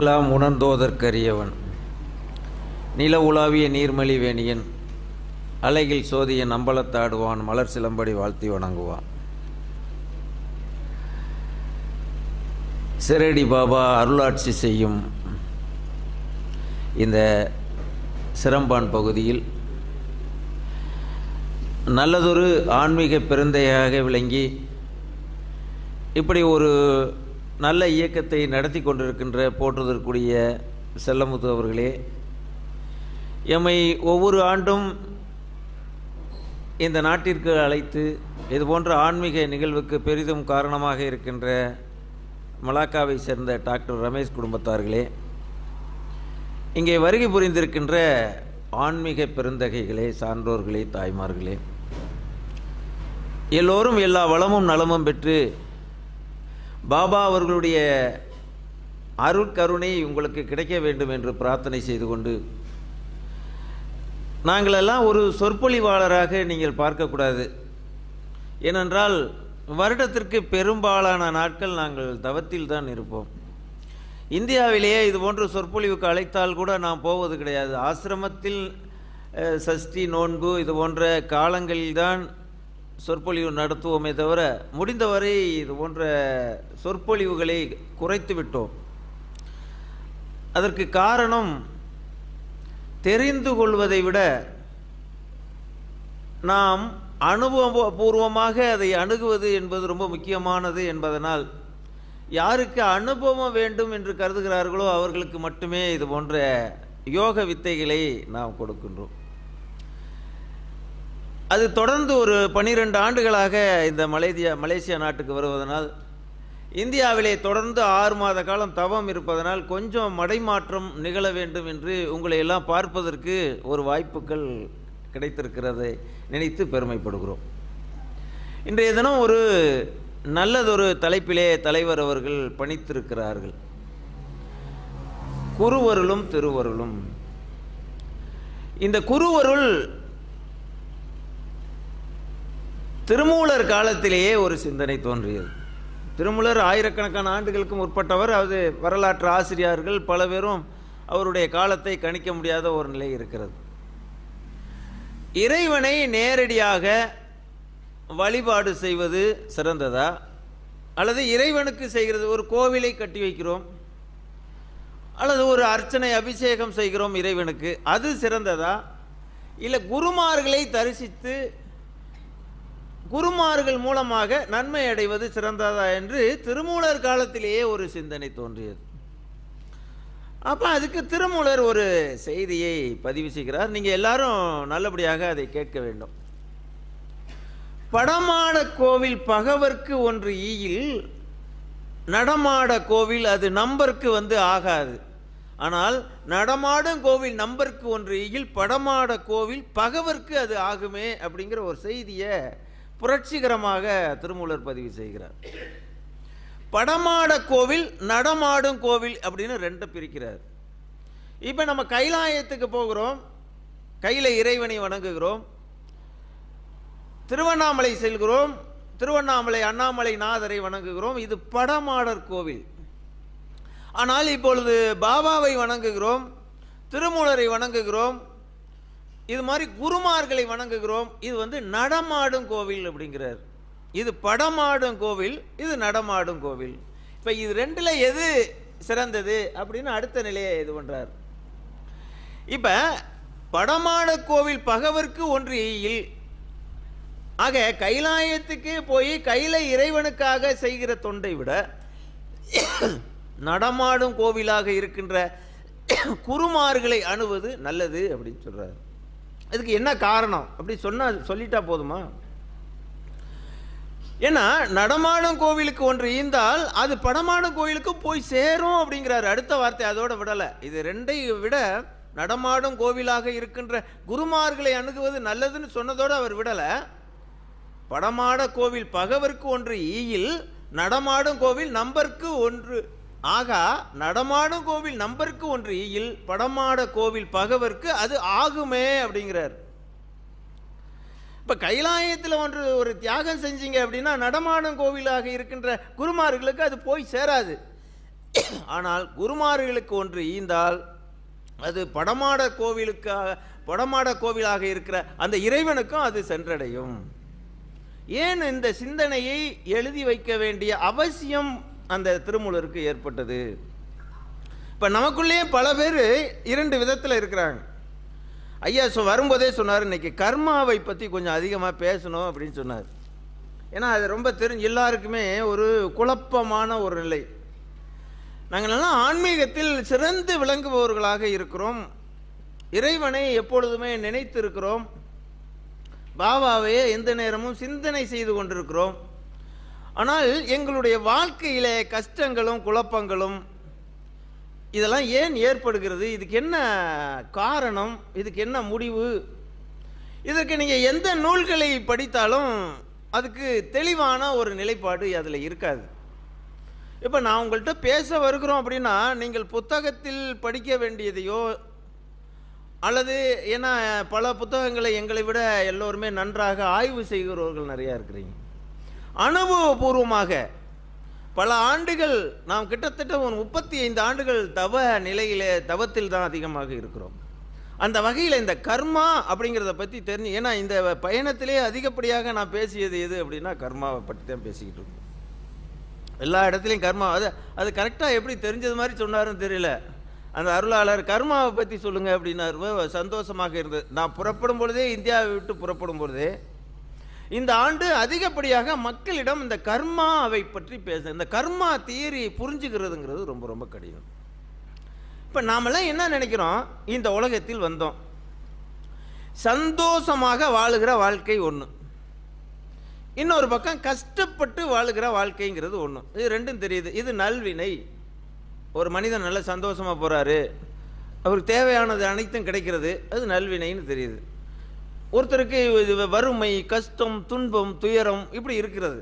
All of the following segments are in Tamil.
எல்லாம் உணர்ந்தோதற்கரியவன் நில உலாவிய நீர்மலி வேணியன் அலையில் சோதியன் அம்பலத்தாடுவான் மலர் சிலம்படி வாழ்த்தி வணங்குவான். சிரடி பாபா அருளாட்சி செய்யும் இந்த சிரம்பான் பகுதியில் நல்லதொரு ஆன்மீக பெருந்தையாக விளங்கி இப்படி ஒரு நல்ல இயக்கத்தை நடத்தி கொண்டிருக்கின்ற போற்றுதற்குரிய செல்லமுத்து அவர்களே, எம்மை ஒவ்வொரு ஆண்டும் இந்த நாட்டிற்கு அழைத்து இதுபோன்ற ஆன்மீக நிகழ்வுக்கு பெரிதும் காரணமாக இருக்கின்ற மலாக்காவை சேர்ந்த டாக்டர் ரமேஷ் குடும்பத்தார்களே, இங்கே வருகை புரிந்திருக்கின்ற ஆன்மீக பெருந்தகைகளே, சான்றோர்களே, தாய்மார்களே, எல்லோரும் எல்லா வளமும் நலமும் பெற்று பாபா அவர்களுடைய அருட்கருணை உங்களுக்கு கிடைக்க வேண்டும் என்று பிரார்த்தனை செய்து கொண்டு, நாங்களெல்லாம் ஒரு சொற்பொழிவாளராக நீங்கள் பார்க்கக்கூடாது. ஏனென்றால் வருடத்திற்கு பெரும்பாலான நாட்கள் நாங்கள் தவத்தில் தான் இருப்போம். இந்தியாவிலேயே இது போன்ற சொற்பொழிவுக்கு அழைத்தால் கூட நாம் போவது கிடையாது. ஆசிரமத்தில் சஷ்டி நோன்பு இது போன்ற காலங்களில்தான் சொற்பொழிவு நடத்துவோமே தவிர முடிந்தவரை இது போன்ற சொற்பொழிவுகளை குறைத்து விட்டோம். அதற்கு காரணம், தெரிந்து கொள்வதை விட நாம் அனுபவபூர்வமாக அதை அணுகுவது என்பது ரொம்ப முக்கியமானது என்பதனால் யாருக்கு அனுபவம் வேண்டும் என்று கருதுகிறார்களோ அவர்களுக்கு மட்டுமே இது போன்ற யோக வித்தைகளை நாம் கொடுக்கின்றோம். அது தொடர்ந்து ஒரு 12 ஆண்டுகளாக இந்த மலேசியா நாட்டுக்கு வருவதனால், இந்தியாவிலே தொடர்ந்து 6 மாத காலம் தவம் இருப்பதனால் கொஞ்சம் மடைமாற்றம் நிகழ வேண்டும் என்று உங்களை எல்லாம் பார்ப்பதற்கு ஒரு வாய்ப்புகள் கிடைத்திருக்கிறதை நினைத்து பெருமைப்படுகிறோம். இன்றைய தினம் ஒரு நல்லதொரு தலைப்பிலே தலைவர் அவர்கள் பணித்திருக்கிறார்கள். குருவருளும் திருவருளும். இந்த குருவருள் திருமூலர் காலத்திலேயே ஒரு சிந்தனை தோன்றியது. திருமூலர் ஆயிரக்கணக்கான ஆண்டுகளுக்கு முற்பட்டவர். அது வரலாற்று ஆசிரியர்கள் பல பேரும் அவருடைய காலத்தை கணிக்க முடியாத ஒரு நிலை இருக்கிறது. இறைவனை நேரடியாக வழிபாடு செய்வது சிறந்ததா, அல்லது இறைவனுக்கு செய்கிறது, ஒரு கோவிலை கட்டி வைக்கிறோம் அல்லது ஒரு அர்ச்சனை அபிஷேகம் செய்கிறோம் இறைவனுக்கு, அது சிறந்ததா, இல்லை குருமார்களை தரிசித்து குருமார்கள் மூலமாக நன்மை அடைவது சிறந்ததா என்று திருமூலர் காலத்திலேயே ஒரு சிந்தனை தோன்றியது. அப்போ அதுக்கு திருமூலர் ஒரு செய்தியை பதிவு செய்கிறார். நீங்கள் எல்லாரும் நல்லபடியாக அதை கேட்க வேண்டும். படமாட கோவில் பகவர்க்கு ஒன்று ஈயில், நடமாட கோவில் அது நம்பருக்கு ஆகாது. ஆனால் நடமாடும் கோவில் நம்பருக்கு ஒன்று ஈயில், படமாட கோவில் பகவர்க்கு அது ஆகுமே அப்படிங்கிற ஒரு செய்தியை புரட்சிகரமாக திருமூலர் பதிவு செய்கிறார். படமாட கோவில், நடமாடும் கோவில் அப்படின்னு 2 பிரிக்கிறார். இப்போ நம்ம கைலாயத்துக்கு போகிறோம், கையில் இறைவனை வணங்குகிறோம், திருவண்ணாமலை செல்கிறோம், திருவண்ணாமலை அண்ணாமலை நாதரை வணங்குகிறோம், இது படமாடர் கோவில். ஆனால் இப்பொழுது பாபாவை வணங்குகிறோம், திருமூலரை வணங்குகிறோம், இது மாதிரி குருமார்களை வணங்குகிறோம், இது நடமாடும் கோவில் அப்படிங்கிறார். இது படமாடும் கோவில், இது நடமாடும் கோவில். இப்போ இது 2ல் எது சிறந்தது அப்படின்னு அடுத்த நிலையை இது பண்றார். இப்போ படமாட கோவில் பகவர்க்கு ஒன்று ஈயில், ஆக கைலாயத்துக்கு போய் கையில இறைவனுக்காக செய்கிற தொண்டை விட நடமாடும் கோவிலாக இருக்கின்ற குருமார்களை அணுவது நல்லது அப்படின்னு சொல்றார். அதுக்கு என்ன காரணம் அப்படி சொல்லிட்டா போதுமா? ஏன்னா நடமாடும் கோவிலுக்கு ஒன்று ஈந்தால் அது படமாடும் கோவிலுக்கு போய் சேரும் அப்படிங்கிறார். அடுத்த வார்த்தை அதோட விடலை. இது 2ஐ விட நடமாடும் கோவிலாக இருக்கின்ற குருமார்களை அணுகுவது நல்லதுன்னு சொன்னதோடு அவர் விடலை. படமாட கோவில் பகவர்க்கு ஒன்று ஈயில், நடமாடும் கோவில் நம்பருக்கு ஒன்று ஆகா, நடமாடும் கோவில் நம்பருக்கு ஒன்று ஈயில், படமாட கோவில் பகவர்க்கு அது ஆகுமே அப்படிங்கிறார். இப்போ கைலாயத்தில் ஒரு தியாகம் செஞ்சீங்க அப்படின்னா நடமாடும் கோவிலாக இருக்கின்ற குருமார்களுக்கு அது போய் சேராது. ஆனால் குருமார்களுக்கு ஒன்று ஈந்தால் அது படமாட கோவிலாக இருக்கிற அந்த இறைவனுக்கும் அது சென்றடையும். ஏன் இந்த சிந்தனையை எழுதி வைக்க வேண்டிய அவசியம் அந்த திருமூலருக்கு ஏற்பட்டது? இப்போ நமக்குள்ளேயே பல பேர் இரண்டு விதத்தில் இருக்கிறாங்க. ஐயா வரும்போதே சொன்னார், இன்னைக்கு கர்மாவை பற்றி கொஞ்சம் அதிகமாக பேசணும் அப்படின்னு சொன்னார். ஏன்னா அது ரொம்ப எல்லாருக்குமே ஒரு குழப்பமான ஒரு நிலை. நாங்கள் எல்லாம் ஆன்மீகத்தில் சிறந்து விளங்குபவர்களாக இருக்கிறோம், இறைவனை எப்பொழுதுமே நினைத்திருக்கிறோம், பாபாவையே எந்த நேரமும் சிந்தனை செய்து கொண்டிருக்கிறோம். ஆனால் எங்களுடைய வாழ்க்கையிலே கஷ்டங்களும் குழப்பங்களும் இதெல்லாம் ஏன் ஏற்படுகிறது? இதுக்கு என்ன காரணம்? இதுக்கு என்ன முடிவு? இதற்கு நீங்கள் எந்த நூல்களை படித்தாலும் அதுக்கு தெளிவான ஒரு நிலைப்பாடு அதில் இருக்காது. இப்போ நான் உங்கள்கிட்ட பேச வருகிறோம் அப்படின்னா நீங்கள் புத்தகத்தில் படிக்க வேண்டியதையோ அல்லது ஏன்னா பல புத்தகங்களை எங்களை விட எல்லோருமே நன்றாக ஆய்வு செய்கிறவர்கள் நிறையா இருக்கிறீங்க. அனுபவபூர்வமாக பல ஆண்டுகள், நாம் கிட்டத்தட்ட ஒரு 35 ஆண்டுகள் தவத்தில் தான் அதிகமாக இருக்கிறோம். அந்த வகையில் இந்த கர்மா அப்படிங்கிறத பற்றி தெரிஞ்சு, ஏன்னா இந்த பயணத்திலே அதிகப்படியாக நான் பேசியது எது அப்படின்னா கர்மாவை பற்றி தான் பேசிக்கிட்டு இருக்கோம். எல்லா இடத்துலையும் கர்மா, அது கரெக்டாக எப்படி தெரிஞ்சது மாதிரி சொன்னாருன்னு தெரியல. அந்த அருளாளர் கர்மாவை பற்றி சொல்லுங்கள் அப்படின்னாரு. சந்தோஷமாக இருந்தது. நான் புறப்படும் பொழுதே, இந்தியாவை விட்டு புறப்படும் பொழுதே, இந்த ஆண்டு அதிகப்படியாக மக்களிடம் இந்த கர்மாவை பற்றி இந்த கர்மா தியரி புரிஞ்சுக்கிறதுங்கிறது ரொம்ப ரொம்ப கடினம். இப்போ நாமெல்லாம் என்ன நினைக்கிறோம்? இந்த உலகத்தில் வந்தோம், சந்தோஷமாக வாழுகிற வாழ்க்கை ஒன்று, இன்னொரு பக்கம் கஷ்டப்பட்டு வாழுகிற வாழ்க்கைங்கிறது ஒன்று. இது ரெண்டும் தெரியுது. இது நல்வினை. ஒரு மனிதன் நல்ல சந்தோஷமாக போகிறாரு, அவருக்கு தேவையானது அனைத்தும் கிடைக்கிறது, அது நல்வினைன்னு தெரியுது. ஒருத்தருக்கு வறுமை, கஷ்டம், துன்பம், துயரம் இப்படி இருக்கிறது.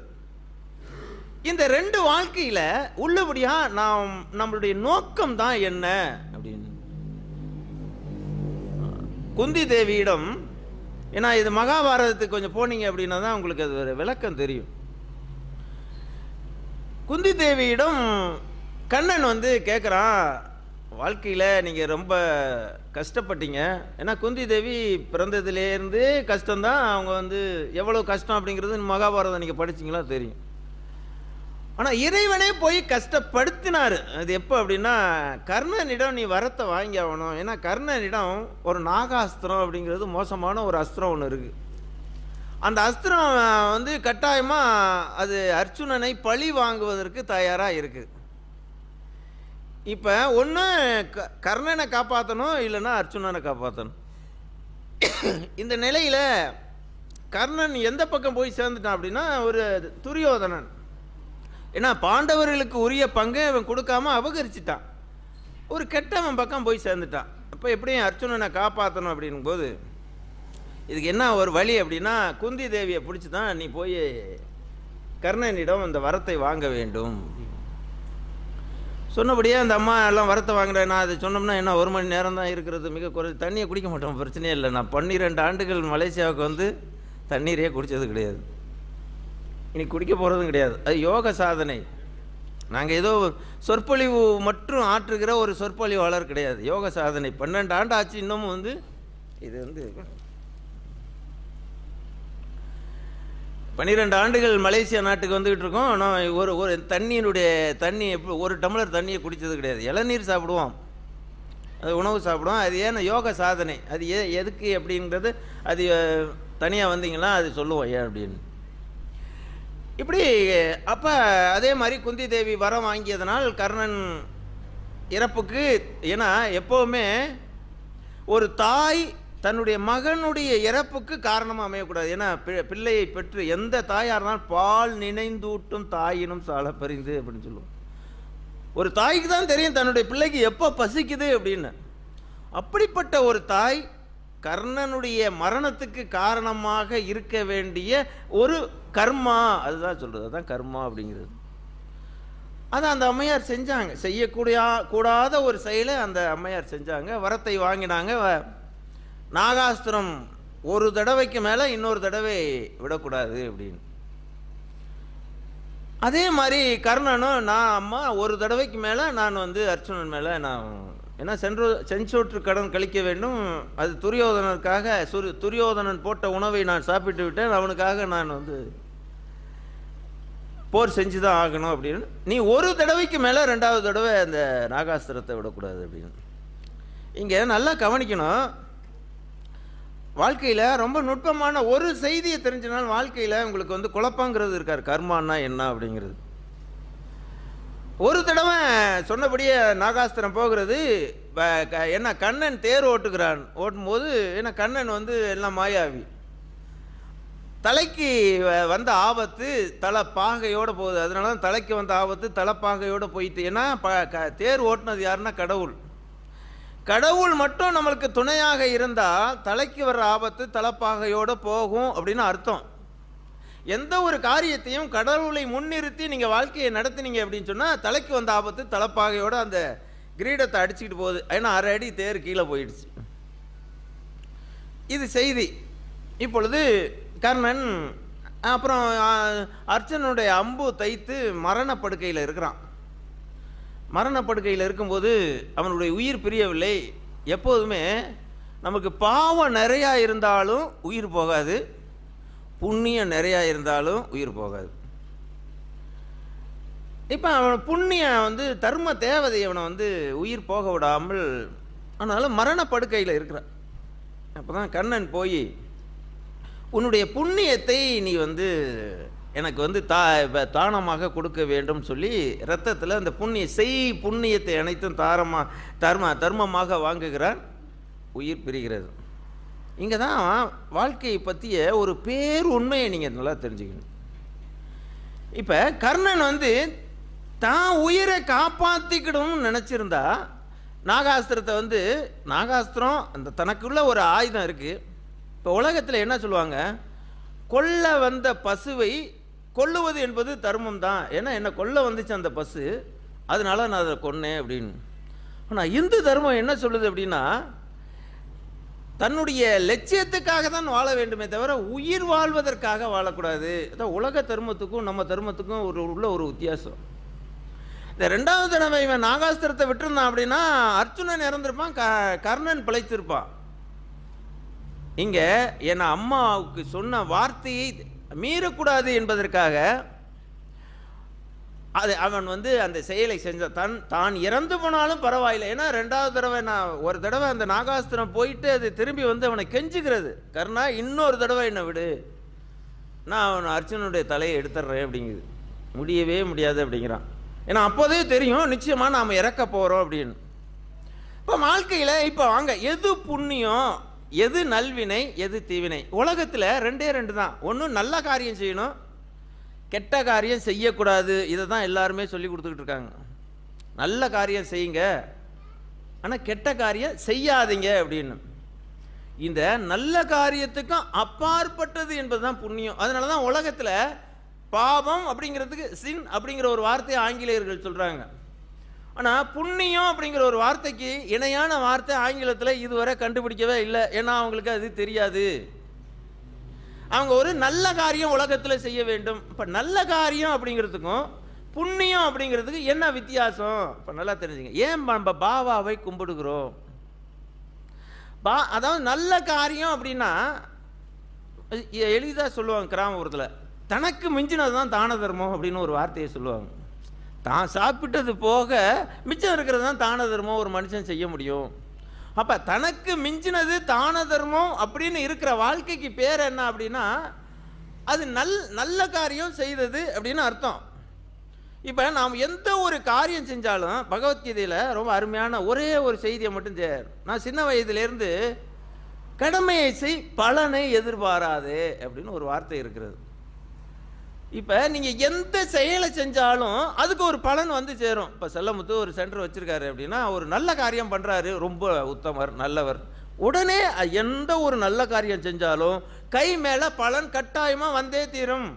இந்த ரெண்டு வாழ்க்கையில் உள்ளபடியாக நம்மளுடைய நோக்கம் தான் என்ன அப்படின்னு குந்தி தேவியிடம், ஏன்னா இது மகாபாரதத்துக்கு கொஞ்சம் போனீங்க அப்படின்னா தான் உங்களுக்கு அது ஒரு விளக்கம் தெரியும். குந்தி தேவியிடம் கண்ணன் கேட்குறான், வாழ்க்கையில் நீங்கள் ரொம்ப கஷ்டப்பட்டீங்க. ஏன்னா குந்தி தேவி பிறந்ததுலேருந்து கஷ்டம்தான். அவங்க எவ்வளோ கஷ்டம் அப்படிங்கிறது மகாபாரதம் நீங்கள் படிச்சிங்களா தெரியும். ஆனால் இறைவனே போய் கஷ்டப்படுத்தினார். அது எப்போ அப்படின்னா, கர்ணனிடம் நீ வரத்தை வாங்கி ஆகணும். ஏன்னா கர்ணனிடம் ஒரு நாகாஸ்திரம் அப்படிங்கிறது மோசமான ஒரு அஸ்திரம் ஒன்று இருக்குது. அந்த அஸ்திரம் கட்டாயமாக அது அர்ச்சுனனை பழி வாங்குவதற்கு தயாராக இருக்குது. இப்போ ஒன்று கர்ணனை காப்பாற்றணும், இல்லைன்னா அர்ச்சுனனை காப்பாற்றணும். இந்த நிலையில் கர்ணன் எந்த பக்கம் போய் சேர்ந்துட்டான் அப்படின்னா, ஒரு துரியோதனன். ஏன்னா பாண்டவர்களுக்கு உரிய பங்கை அவன் கொடுக்காம அபகரிச்சிட்டான், ஒரு கெட்டவன் பக்கம் போய் சேர்ந்துட்டான். அப்போ எப்படியும் அர்ச்சுனனை காப்பாற்றணும் அப்படிங்கும்போது இதுக்கு என்ன ஒரு வழி அப்படின்னா, குந்தி தேவியை பிடிச்சி தான் நீ போய் கர்ணனிடம் அந்த வரத்தை வாங்க வேண்டும். சொன்னபடியே அந்த அம்மா எல்லாம் வரத்தை வாங்குறேன். நான் அதை சொன்னோம்னா என்ன, 1 மணி நேரம் தான் இருக்கிறது, மிக குறைச்சி, தண்ணியை குடிக்க மாட்டோம், பிரச்சனையே இல்லை. நான் 12 ஆண்டுகள் மலேசியாவுக்கு தண்ணீரே குடித்தது கிடையாது, இனி குடிக்க போகிறதும் கிடையாது. அது யோக சாதனை. நாங்கள் ஏதோ சொற்பொழிவு மற்றும் ஆற்றுகிற ஒரு சொற்பொழிவாளர் கிடையாது. யோக சாதனை 12 ஆண்டு ஆச்சு. இன்னமும் இது 12 ஆண்டுகள் மலேசியா நாட்டுக்கு வந்துக்கிட்டு இருக்கோம். ஆனால் ஒரு தண்ணி எப்படி 1 டம்ளர் தண்ணியை குடித்தது கிடையாது. இளநீர் சாப்பிடுவோம், அது உணவு சாப்பிடுவோம். அது ஏன்னா யோக சாதனை. அது எதுக்கு அப்படின்றது அது தனியாக வந்தீங்களா அது சொல்லுவோம் ஏன் அப்படின்னு. இப்படி அப்போ அதே மாதிரி குந்தி தேவி வரம் வாங்கியதனால் கர்ணன் இறப்புக்கு, ஏன்னா எப்போவுமே ஒரு தாய் தன்னுடைய மகனுடைய இறப்புக்கு காரணமாக அமையக்கூடாது. ஏன்னா பிள்ளையை பெற்று எந்த தாயாக இருந்தாலும் பால் நினைந்தூட்டும் தாயினும் சால பறிந்து அப்படின்னு சொல்லுவோம். ஒரு தாய்க்கு தான் தெரியும் தன்னுடைய பிள்ளைக்கு எப்போ பசிக்குது அப்படின்னு. அப்படிப்பட்ட ஒரு தாய் கர்ணனுடைய மரணத்துக்கு காரணமாக இருக்க வேண்டிய ஒரு கர்மா, அதுதான் சொல்கிறது, அதுதான் கர்மா அப்படிங்கிறது. அதை அந்த அம்மையார் செஞ்சாங்க. கூடாத ஒரு செயலை அந்த அம்மையார் செஞ்சாங்க. வரத்தை வாங்கினாங்க. நாகாஸ்திரம் ஒரு தடவைக்கு மேலே இன்னொரு தடவை விடக்கூடாது அப்படின்னு. அதே மாதிரி கர்ணனும் நான் அம்மா ஒரு தடவைக்கு மேலே நான் வந்து அர்ச்சுனன் மேலே நான் ஏன்னா செஞ்சோற்று கடன் கழிக்க வேண்டும், அது துரியோதனனுக்காக துரியோதனன் போட்ட உணவை நான் சாப்பிட்டு விட்டேன், அவனுக்காக நான் வந்து போர் செஞ்சு தான் ஆகணும் அப்படின்னு. நீ ஒரு தடவைக்கு மேலே ரெண்டாவது தடவை அந்த நாகாஸ்திரத்தை விடக்கூடாது அப்படின்னு. இங்கே நல்லா கவனிக்கணும், வாழ்க்கையில் ரொம்ப நுட்பமான ஒரு செய்தியை தெரிஞ்சனால வாழ்க்கையில் உங்களுக்கு வந்து குழப்பங்கிறது இருக்கார். கர்மான்னா என்ன அப்படிங்கிறது ஒரு தடவை சொன்னபடியே நாகாஸ்திரம் போகிறது. என்ன கண்ணன் தேர் ஓட்டும்போது என்ன கண்ணன் வந்து எல்லாம் மாயாவி, தலைக்கு வந்த ஆபத்து தலை பாகையோடு போகுது. அதனால தான் தலைக்கு வந்த ஆபத்து தலைப்பாகையோடு போயிட்டு. ஏன்னா தேர் ஓட்டுனது யாருன்னா கடவுள். கடவுள் மட்டும் நம்மளுக்கு துணையாக இருந்தால் தலைக்கு வர்ற ஆபத்து தலைப்பாகையோடு போகும் அப்படின்னு அர்த்தம். எந்த ஒரு காரியத்தையும் கடவுளை முன்னிறுத்தி நீங்கள் வாழ்க்கையை நடத்தினீங்க அப்படின்னு சொன்னால் தலைக்கு வந்த ஆபத்து தலைப்பாகையோடு அந்த கிரீடத்தை அடிச்சுக்கிட்டு போகுது. ஏன்னா 1/2 அடி தேர் கீழே போயிடுச்சு. இது செய்தி. இப்பொழுது கர்ணன் அப்புறம் அர்ச்சனுடைய அம்பு தைத்து மரணப்படுக்கையில் இருக்கிறான். மரணப்படுக்கையில் இருக்கும்போது அவனுடைய உயிர் பிரியவில்லை. எப்போதுமே நமக்கு பாவம் நிறையா இருந்தாலும் உயிர் போகாது, புண்ணியம் நிறையா இருந்தாலும் உயிர் போகாது. இப்போ அவன் புண்ணியம் வந்து தர்ம தேவதை அவனை வந்து உயிர் போக விடாமல் அதனால மரணப்படுக்கையில் இருக்கிறான். அப்போ தான் கண்ணன் போய் உன்னுடைய புண்ணியத்தை நீ வந்து எனக்கு வந்து தானமாக கொடுக்க வேண்டும் சொல்லி இரத்தத்தில் அந்த புண்ணியத்தை அனைத்தும் தர்மமாக வாங்குகிறான். உயிர் பிரிகிறது. இங்கே தான் வாழ்க்கையை பற்றிய ஒரு பேர் உண்மையை நீங்கள் நல்லா தெரிஞ்சுக்கணும். இப்போ கர்ணன் வந்து தான் உயிரை காப்பாற்றிக்கிடணும்னு நினச்சிருந்தா நாகாஸ்திரத்தை வந்து நாகாஸ்திரம் அந்த தனக்குள்ள ஒரு ஆயுதம் இருக்குது. இப்போ உலகத்தில் என்ன சொல்லுவாங்க, கொல்ல வந்த பசுவை கொல்லுவது என்பது தர்மம் தான். ஏன்னா என்ன கொல்ல வந்துச்சு அந்த பசு, அதனால நான் அதை கொன்னேன் அப்படின்னு. ஆனால் இந்து தர்மம் என்ன சொல்லுது அப்படின்னா தன்னுடைய லட்சியத்துக்காக தான் வாழ வேண்டுமே தவிர உயிர் வாழ்வதற்காக வாழக்கூடாது. அதான் உலக தர்மத்துக்கும் நம்ம தர்மத்துக்கும் உள்ள ஒரு வித்தியாசம். இந்த 2வது தடவை இவன் நாகாஸ்திரத்தை விட்டுருந்தான் அப்படின்னா அர்ச்சுனன் இறந்திருப்பான், கர்ணன் பிழைத்திருப்பான். இங்கே என் அம்மாவுக்கு சொன்ன வார்த்தையை மீறக்கூடாது என்பதற்காக அவன் வந்து அந்த செயலை செஞ்சான். தான் இறந்து போனாலும் பரவாயில்லை. ஏன்னா 2வது தடவை ஒரு தடவை அந்த நாகாஸ்திரம் போயிட்டு அது திரும்பி வந்து அவனை கெஞ்சுகிறது, கர்ணா இன்னொரு தடவை என்னை விடு, நான் அவன் அர்ச்சுனனுடைய தலையை எடுத்துடுறேன் அப்படிங்குது. முடியவே முடியாது அப்படிங்கிறான். ஏன்னா அப்போதே தெரியும் நிச்சயமாக நாம் இறக்க போகிறோம் அப்படின்னு. இப்போ வாழ்க்கையில் இப்போ வாங்க, எது புண்ணியம் எது நல்வினை எது தீவினை? உலகத்தில் 2 தான். ஒன்று நல்ல காரியம் செய்யணும், கெட்ட காரியம் செய்யக்கூடாது. இதை தான் எல்லாருமே சொல்லி கொடுத்துக்கிட்டு இருக்காங்க. நல்ல காரியம் செய்யுங்க, ஆனால் கெட்ட காரியம் செய்யாதீங்க அப்படின்னு. இந்த நல்ல காரியத்துக்கும் அப்பாற்பட்டது என்பது தான் புண்ணியம். அதனால தான் உலகத்தில் பாவம் அப்படிங்கிறதுக்கு சின் அப்படிங்கிற ஒரு வார்த்தையை ஆங்கிலேயர்கள் சொல்கிறாங்க. ஆனால் புண்ணியம் அப்படிங்கிற ஒரு வார்த்தைக்கு இணையான வார்த்தை ஆங்கிலத்தில் இதுவரை கண்டுபிடிக்கவே இல்லை. ஏன்னா அவங்களுக்கு அது தெரியாது. அவங்க ஒரு நல்ல காரியம் உலகத்தில் செய்ய வேண்டும். இப்போ நல்ல காரியம் அப்படிங்கிறதுக்கும் புண்ணியம் அப்படிங்கிறதுக்கு என்ன வித்தியாசம் இப்போ நல்லா தெரிஞ்சுங்க. ஏன் நம்ம பாபாவை கும்பிடுகிறோம்? அதாவது நல்ல காரியம் அப்படின்னா எளிதாக சொல்லுவாங்க கிராமப்புறத்தில், தனக்கு மிஞ்சினது தான் தான தர்மம் அப்படின்னு ஒரு வார்த்தையை சொல்லுவாங்க. தான் சாப்பிட்டது போக மிச்சம் இருக்கிறது தான் தான தர்மம் ஒரு மனுஷன் செய்ய முடியும். அப்போ தனக்கு மிஞ்சினது தான தர்மம் அப்படின்னு இருக்கிற வாழ்க்கைக்கு பேர் என்ன அப்படின்னா அது நல்ல காரியம் செய்தது அப்படின்னு அர்த்தம். இப்போ நாம் எந்த ஒரு காரியம் செஞ்சாலும் பகவத்கீதையில் ரொம்ப அருமையான ஒரே ஒரு செய்தியை மட்டும் நான் சின்ன வயதிலேருந்து கடமையை செய் பலனை எதிர்பாராதே அப்படின்னு ஒரு வார்த்தை இருக்கிறது. இப்போ நீங்கள் எந்த செயலை செஞ்சாலும் அதுக்கு ஒரு பலன் வந்து சேரும். இப்போ செல்லமுத்து ஒரு சென்டர் வச்சுருக்காரு அப்படின்னா ஒரு நல்ல காரியம் பண்ணுறாரு, ரொம்ப உத்தமர் நல்லவர். உடனே எந்த ஒரு நல்ல காரியம் செஞ்சாலும் கை மேலே பலன் கட்டாயமாக வந்தே தீரும்.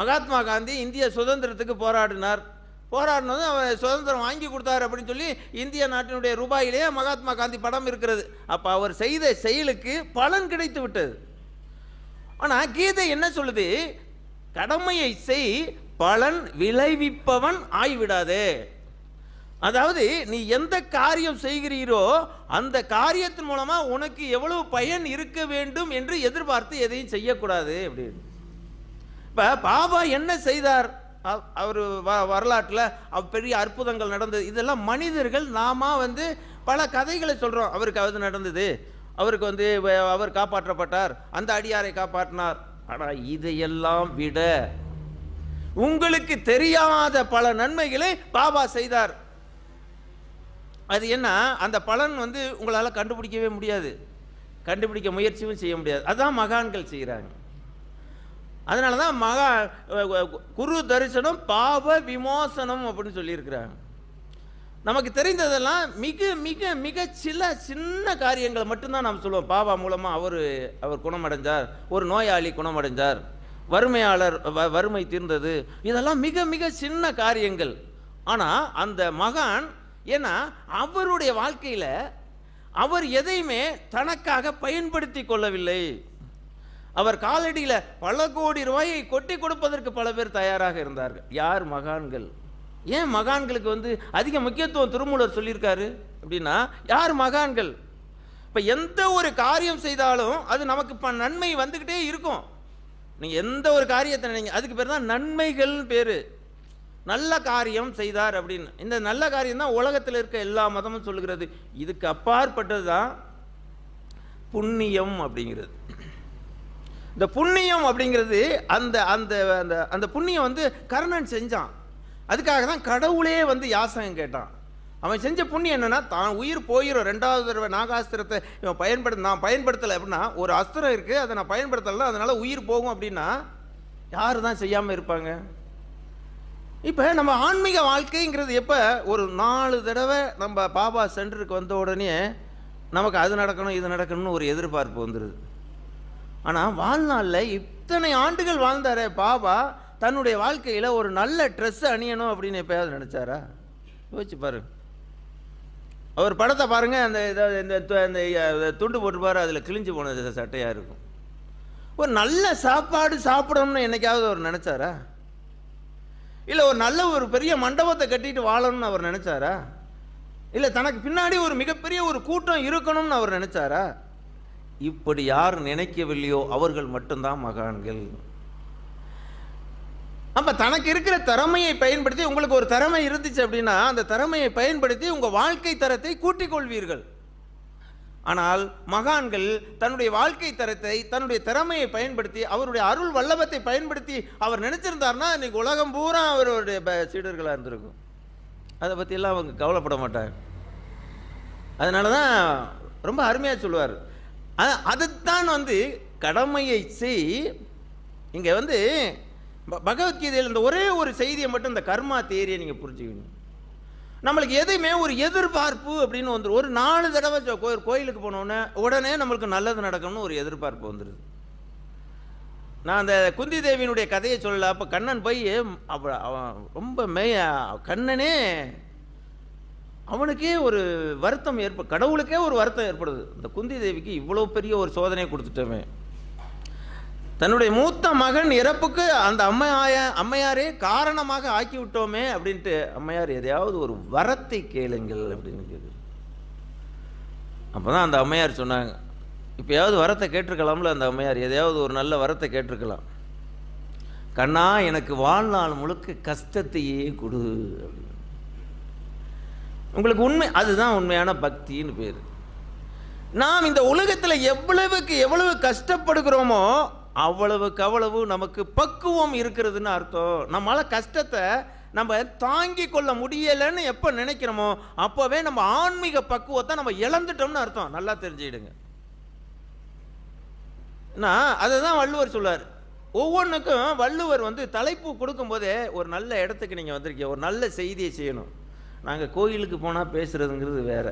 மகாத்மா காந்தி இந்திய சுதந்திரத்துக்கு போராடினது அவர் சுதந்திரம் வாங்கி கொடுத்தாரு அப்படின்னு சொல்லி இந்திய நாட்டினுடைய ரூபாயிலேயே மகாத்மா காந்தி படம் இருக்கிறது. அப்போ அவர் செய்த செயலுக்கு பலன் கிடைத்து விட்டது. ஆனால் கீதை என்ன சொல்லுது? கடமையை செய் பலன் விளைவிப்பவன் ஆய்விடாதே. அதாவது நீ எந்த காரியம் செய்கிறீரோ அந்த காரியத்தின் மூலமா உனக்கு எவ்வளவு பயன் இருக்க வேண்டும் என்று எதிர்பார்த்து எதையும் செய்யக்கூடாது அப்படின்னு. இப்ப பாபா என்ன செய்தார்? அவர் வரலாற்றில் பெரிய அற்புதங்கள் நடந்தது. இதெல்லாம் மனிதர்கள் நாம பல கதைகளை சொல்றோம். அவருக்கு அது நடந்தது, அவருக்கு அவர் காப்பாற்றப்பட்டார், அந்த அடியாரை காப்பாற்றினார். ஆனா இதையெல்லாம் விட உங்களுக்கு தெரியாத பல நன்மைகளை பாபா செய்தார். அது என்ன? அந்த பலன் உங்களால் கண்டுபிடிக்கவே முடியாது, கண்டுபிடிக்க முயற்சியும் செய்ய முடியாது. அதான் மகான்கள் செய்கிறாங்க. அதனால தான் குரு தரிசனம் பாவ விமோசனம் அப்படின்னு சொல்லியிருக்கிறாங்க. நமக்கு தெரிந்ததெல்லாம் மிக மிக மிக சின்ன காரியங்களை மட்டும்தான் நாம் சொல்லுவோம். பாபா மூலமாக அவர் குணமடைஞ்சார், ஒரு நோயாளி குணமடைஞ்சார், வறுமையாளர் வறுமை தீர்ந்தது, இதெல்லாம் மிக மிக சின்ன காரியங்கள். ஆனால் அந்த மகான் ஏன்னா அவருடைய வாழ்க்கையில் அவர் எதையுமே தனக்காக பயன்படுத்தி கொள்ளவில்லை. அவர் காலடியில் பல கோடி ரூபாயை கொட்டி கொடுப்பதற்கு பல பேர் தயாராக இருந்தார்கள். யார்? மகான்கள். ஏன் மகான்களுக்கு அதிக முக்கியத்துவம் திருமூலர் சொல்லியிருக்காரு அப்படின்னா, யார்? மகான்கள். இப்போ எந்த ஒரு காரியம் செய்தாலும் அது நமக்கு நன்மை வந்துக்கிட்டே இருக்கும். நீங்கள் எந்த ஒரு காரியத்தை நினைங்க, அதுக்கு பேர் தான் நன்மைகள் பேர். நல்ல காரியம் செய்தார் அப்படின்னு. இந்த நல்ல காரியம் தான் உலகத்தில் இருக்க எல்லா மதமும் சொல்லுகிறது. இதுக்கு அப்பாற்பட்டது தான் புண்ணியம் அப்படிங்கிறது. இந்த புண்ணியம் அப்படிங்கிறது அந்த அந்த அந்த புண்ணியம் கர்ணன் செஞ்சான். அதுக்காக தான் கடவுளே யாசகம் கேட்டான். அவன் செஞ்ச புண்ணியம் என்னன்னா, தான் உயிர் போயிடும், 2வது தடவை நாகாஸ்திரத்தை இவன் நான் பயன்படுத்தலை அப்படின்னா, ஒரு அஸ்திரம் இருக்குது அதை நான் பயன்படுத்தலை அதனால உயிர் போகும் அப்படின்னா யார் தான் செய்யாமல் இருப்பாங்க? இப்போ நம்ம ஆன்மீக வாழ்க்கைங்கிறது எப்போ ஒரு 4 தடவை நம்ம பாபா சென்டருக்கு வந்த உடனே நமக்கு அது நடக்கணும் இது நடக்கணும்னு ஒரு எதிர்பார்ப்பு வந்துடுது. ஆனால் வாழ்நாளில் இத்தனை ஆண்டுகள் வாழ்ந்தாரே பாபா, தன்னுடைய வாழ்க்கையில் ஒரு நல்ல ட்ரெஸ் அணியணும் அப்படின்னு எப்பயாவது நினச்சாரா? யோசிச்சு பாரு. அவர் படத்தை பாருங்கள், அந்த இந்த துண்டு போட்டுப்பாரு, அதில் கிழிஞ்சு போனது சட்டையாக இருக்கும். ஒரு நல்ல சாப்பாடு சாப்பிடணும்னு என்னைக்காவது அவர் நினச்சாரா? இல்லை ஒரு நல்ல ஒரு பெரிய மண்டபத்தை கட்டிட்டு வாழணும்னு அவர் நினச்சாரா? இல்லை தனக்கு பின்னாடி ஒரு மிகப்பெரிய ஒரு கூட்டம் இருக்கணும்னு அவர் நினச்சாரா? இப்படி யார் நினைக்கவில்லையோ அவர்கள் மட்டும்தான் மகான்கள். அப்ப தனக்கு இருக்கிற திறமையை பயன்படுத்தி, உங்களுக்கு ஒரு திறமை இருந்துச்சு அப்படின்னா அந்த திறமையை பயன்படுத்தி உங்க வாழ்க்கை தரத்தை கூட்டிக் கொள்வீர்கள். ஆனால் மகான்கள் தன்னுடைய வாழ்க்கை தரத்தை, தன்னுடைய திறமையை பயன்படுத்தி, அவருடைய அருள் வல்லபத்தை பயன்படுத்தி அவர் நினைச்சிருந்தார்னா இன்னைக்கு உலகம் பூரா அவருடைய சீடர்களாக இருந்திருக்கும். அதை பற்றியெல்லாம் அவங்க கவலைப்பட மாட்டாங்க. அதனால தான் ரொம்ப அருமையாக சொல்லுவார். அதுதான் கடமையை செய். இங்கே பகவத்கீதையில் இந்த ஒரே ஒரு செய்தியை மட்டும், இந்த கர்மா தேரியை நீங்கள் புரிஞ்சுக்கணும். நம்மளுக்கு எதையுமே ஒரு எதிர்பார்ப்பு அப்படின்னு வந்துடும். ஒரு 4 தடவை கோயிலுக்கு போனோடனே உடனே நம்மளுக்கு நல்லது நடக்கணும்னு ஒரு எதிர்பார்ப்பு வந்துடுது. நான் அந்த குந்தி தேவியினுடைய கதையை சொல்லல. அப்போ கண்ணன் போய் அவன் ரொம்ப கண்ணனே அவனுக்கே ஒரு வருத்தம் கடவுளுக்கே ஒரு வருத்தம் ஏற்படுது. இந்த குந்தி தேவிக்கு இவ்வளோ பெரிய ஒரு சோதனையை கொடுத்துட்டோமே, தன்னுடைய மூத்த மகன் இறப்புக்கு அந்த அம்மையாரே காரணமாக ஆக்கி விட்டோமே அப்படின்ட்டு, அம்மையார் எதையாவது ஒரு வரத்தை கேளுங்கள் அப்படின்னு கேட்குது. அப்போ தான் அந்த அம்மையார் சொன்னாங்க, இப்போயாவது வரத்தை கேட்டிருக்கலாம்ல. அந்த அம்மையார் எதையாவது ஒரு நல்ல வரத்தை கேட்டிருக்கலாம். கண்ணா, எனக்கு வாழ்நாள் முழுக்க கஷ்டத்தையே கொடு அப்படின்னு. உங்களுக்கு உண்மை, அதுதான் உண்மையான பக்தின்னு பேர். நாம் இந்த உலகத்தில் எவ்வளவுக்கு எவ்வளவு கஷ்டப்படுகிறோமோ அவ்வளவுக்கு அவ்வளவு நமக்கு பக்குவம் இருக்கிறதுன்னு அர்த்தம். நம்மளால கஷ்டத்தை நம்ம தாங்கி கொள்ள முடியலைன்னு எப்போ நினைக்கிறோமோ அப்போவே நம்ம ஆன்மீக பக்குவத்தை நம்ம இழந்துட்டோம்னு அர்த்தம். நல்லா தெரிஞ்சுக்கிடுங்க. அதை தான் வள்ளுவர் சொல்வார். ஒவ்வொன்றுக்கும் வள்ளுவர் தலைப்பு கொடுக்கும் போதே, ஒரு நல்ல இடத்துக்கு நீங்கள் வந்திருக்கீங்க, ஒரு நல்ல செய்தியை செய்யணும். நாங்கள் கோயிலுக்கு போனால் பேசுறதுங்கிறது வேற.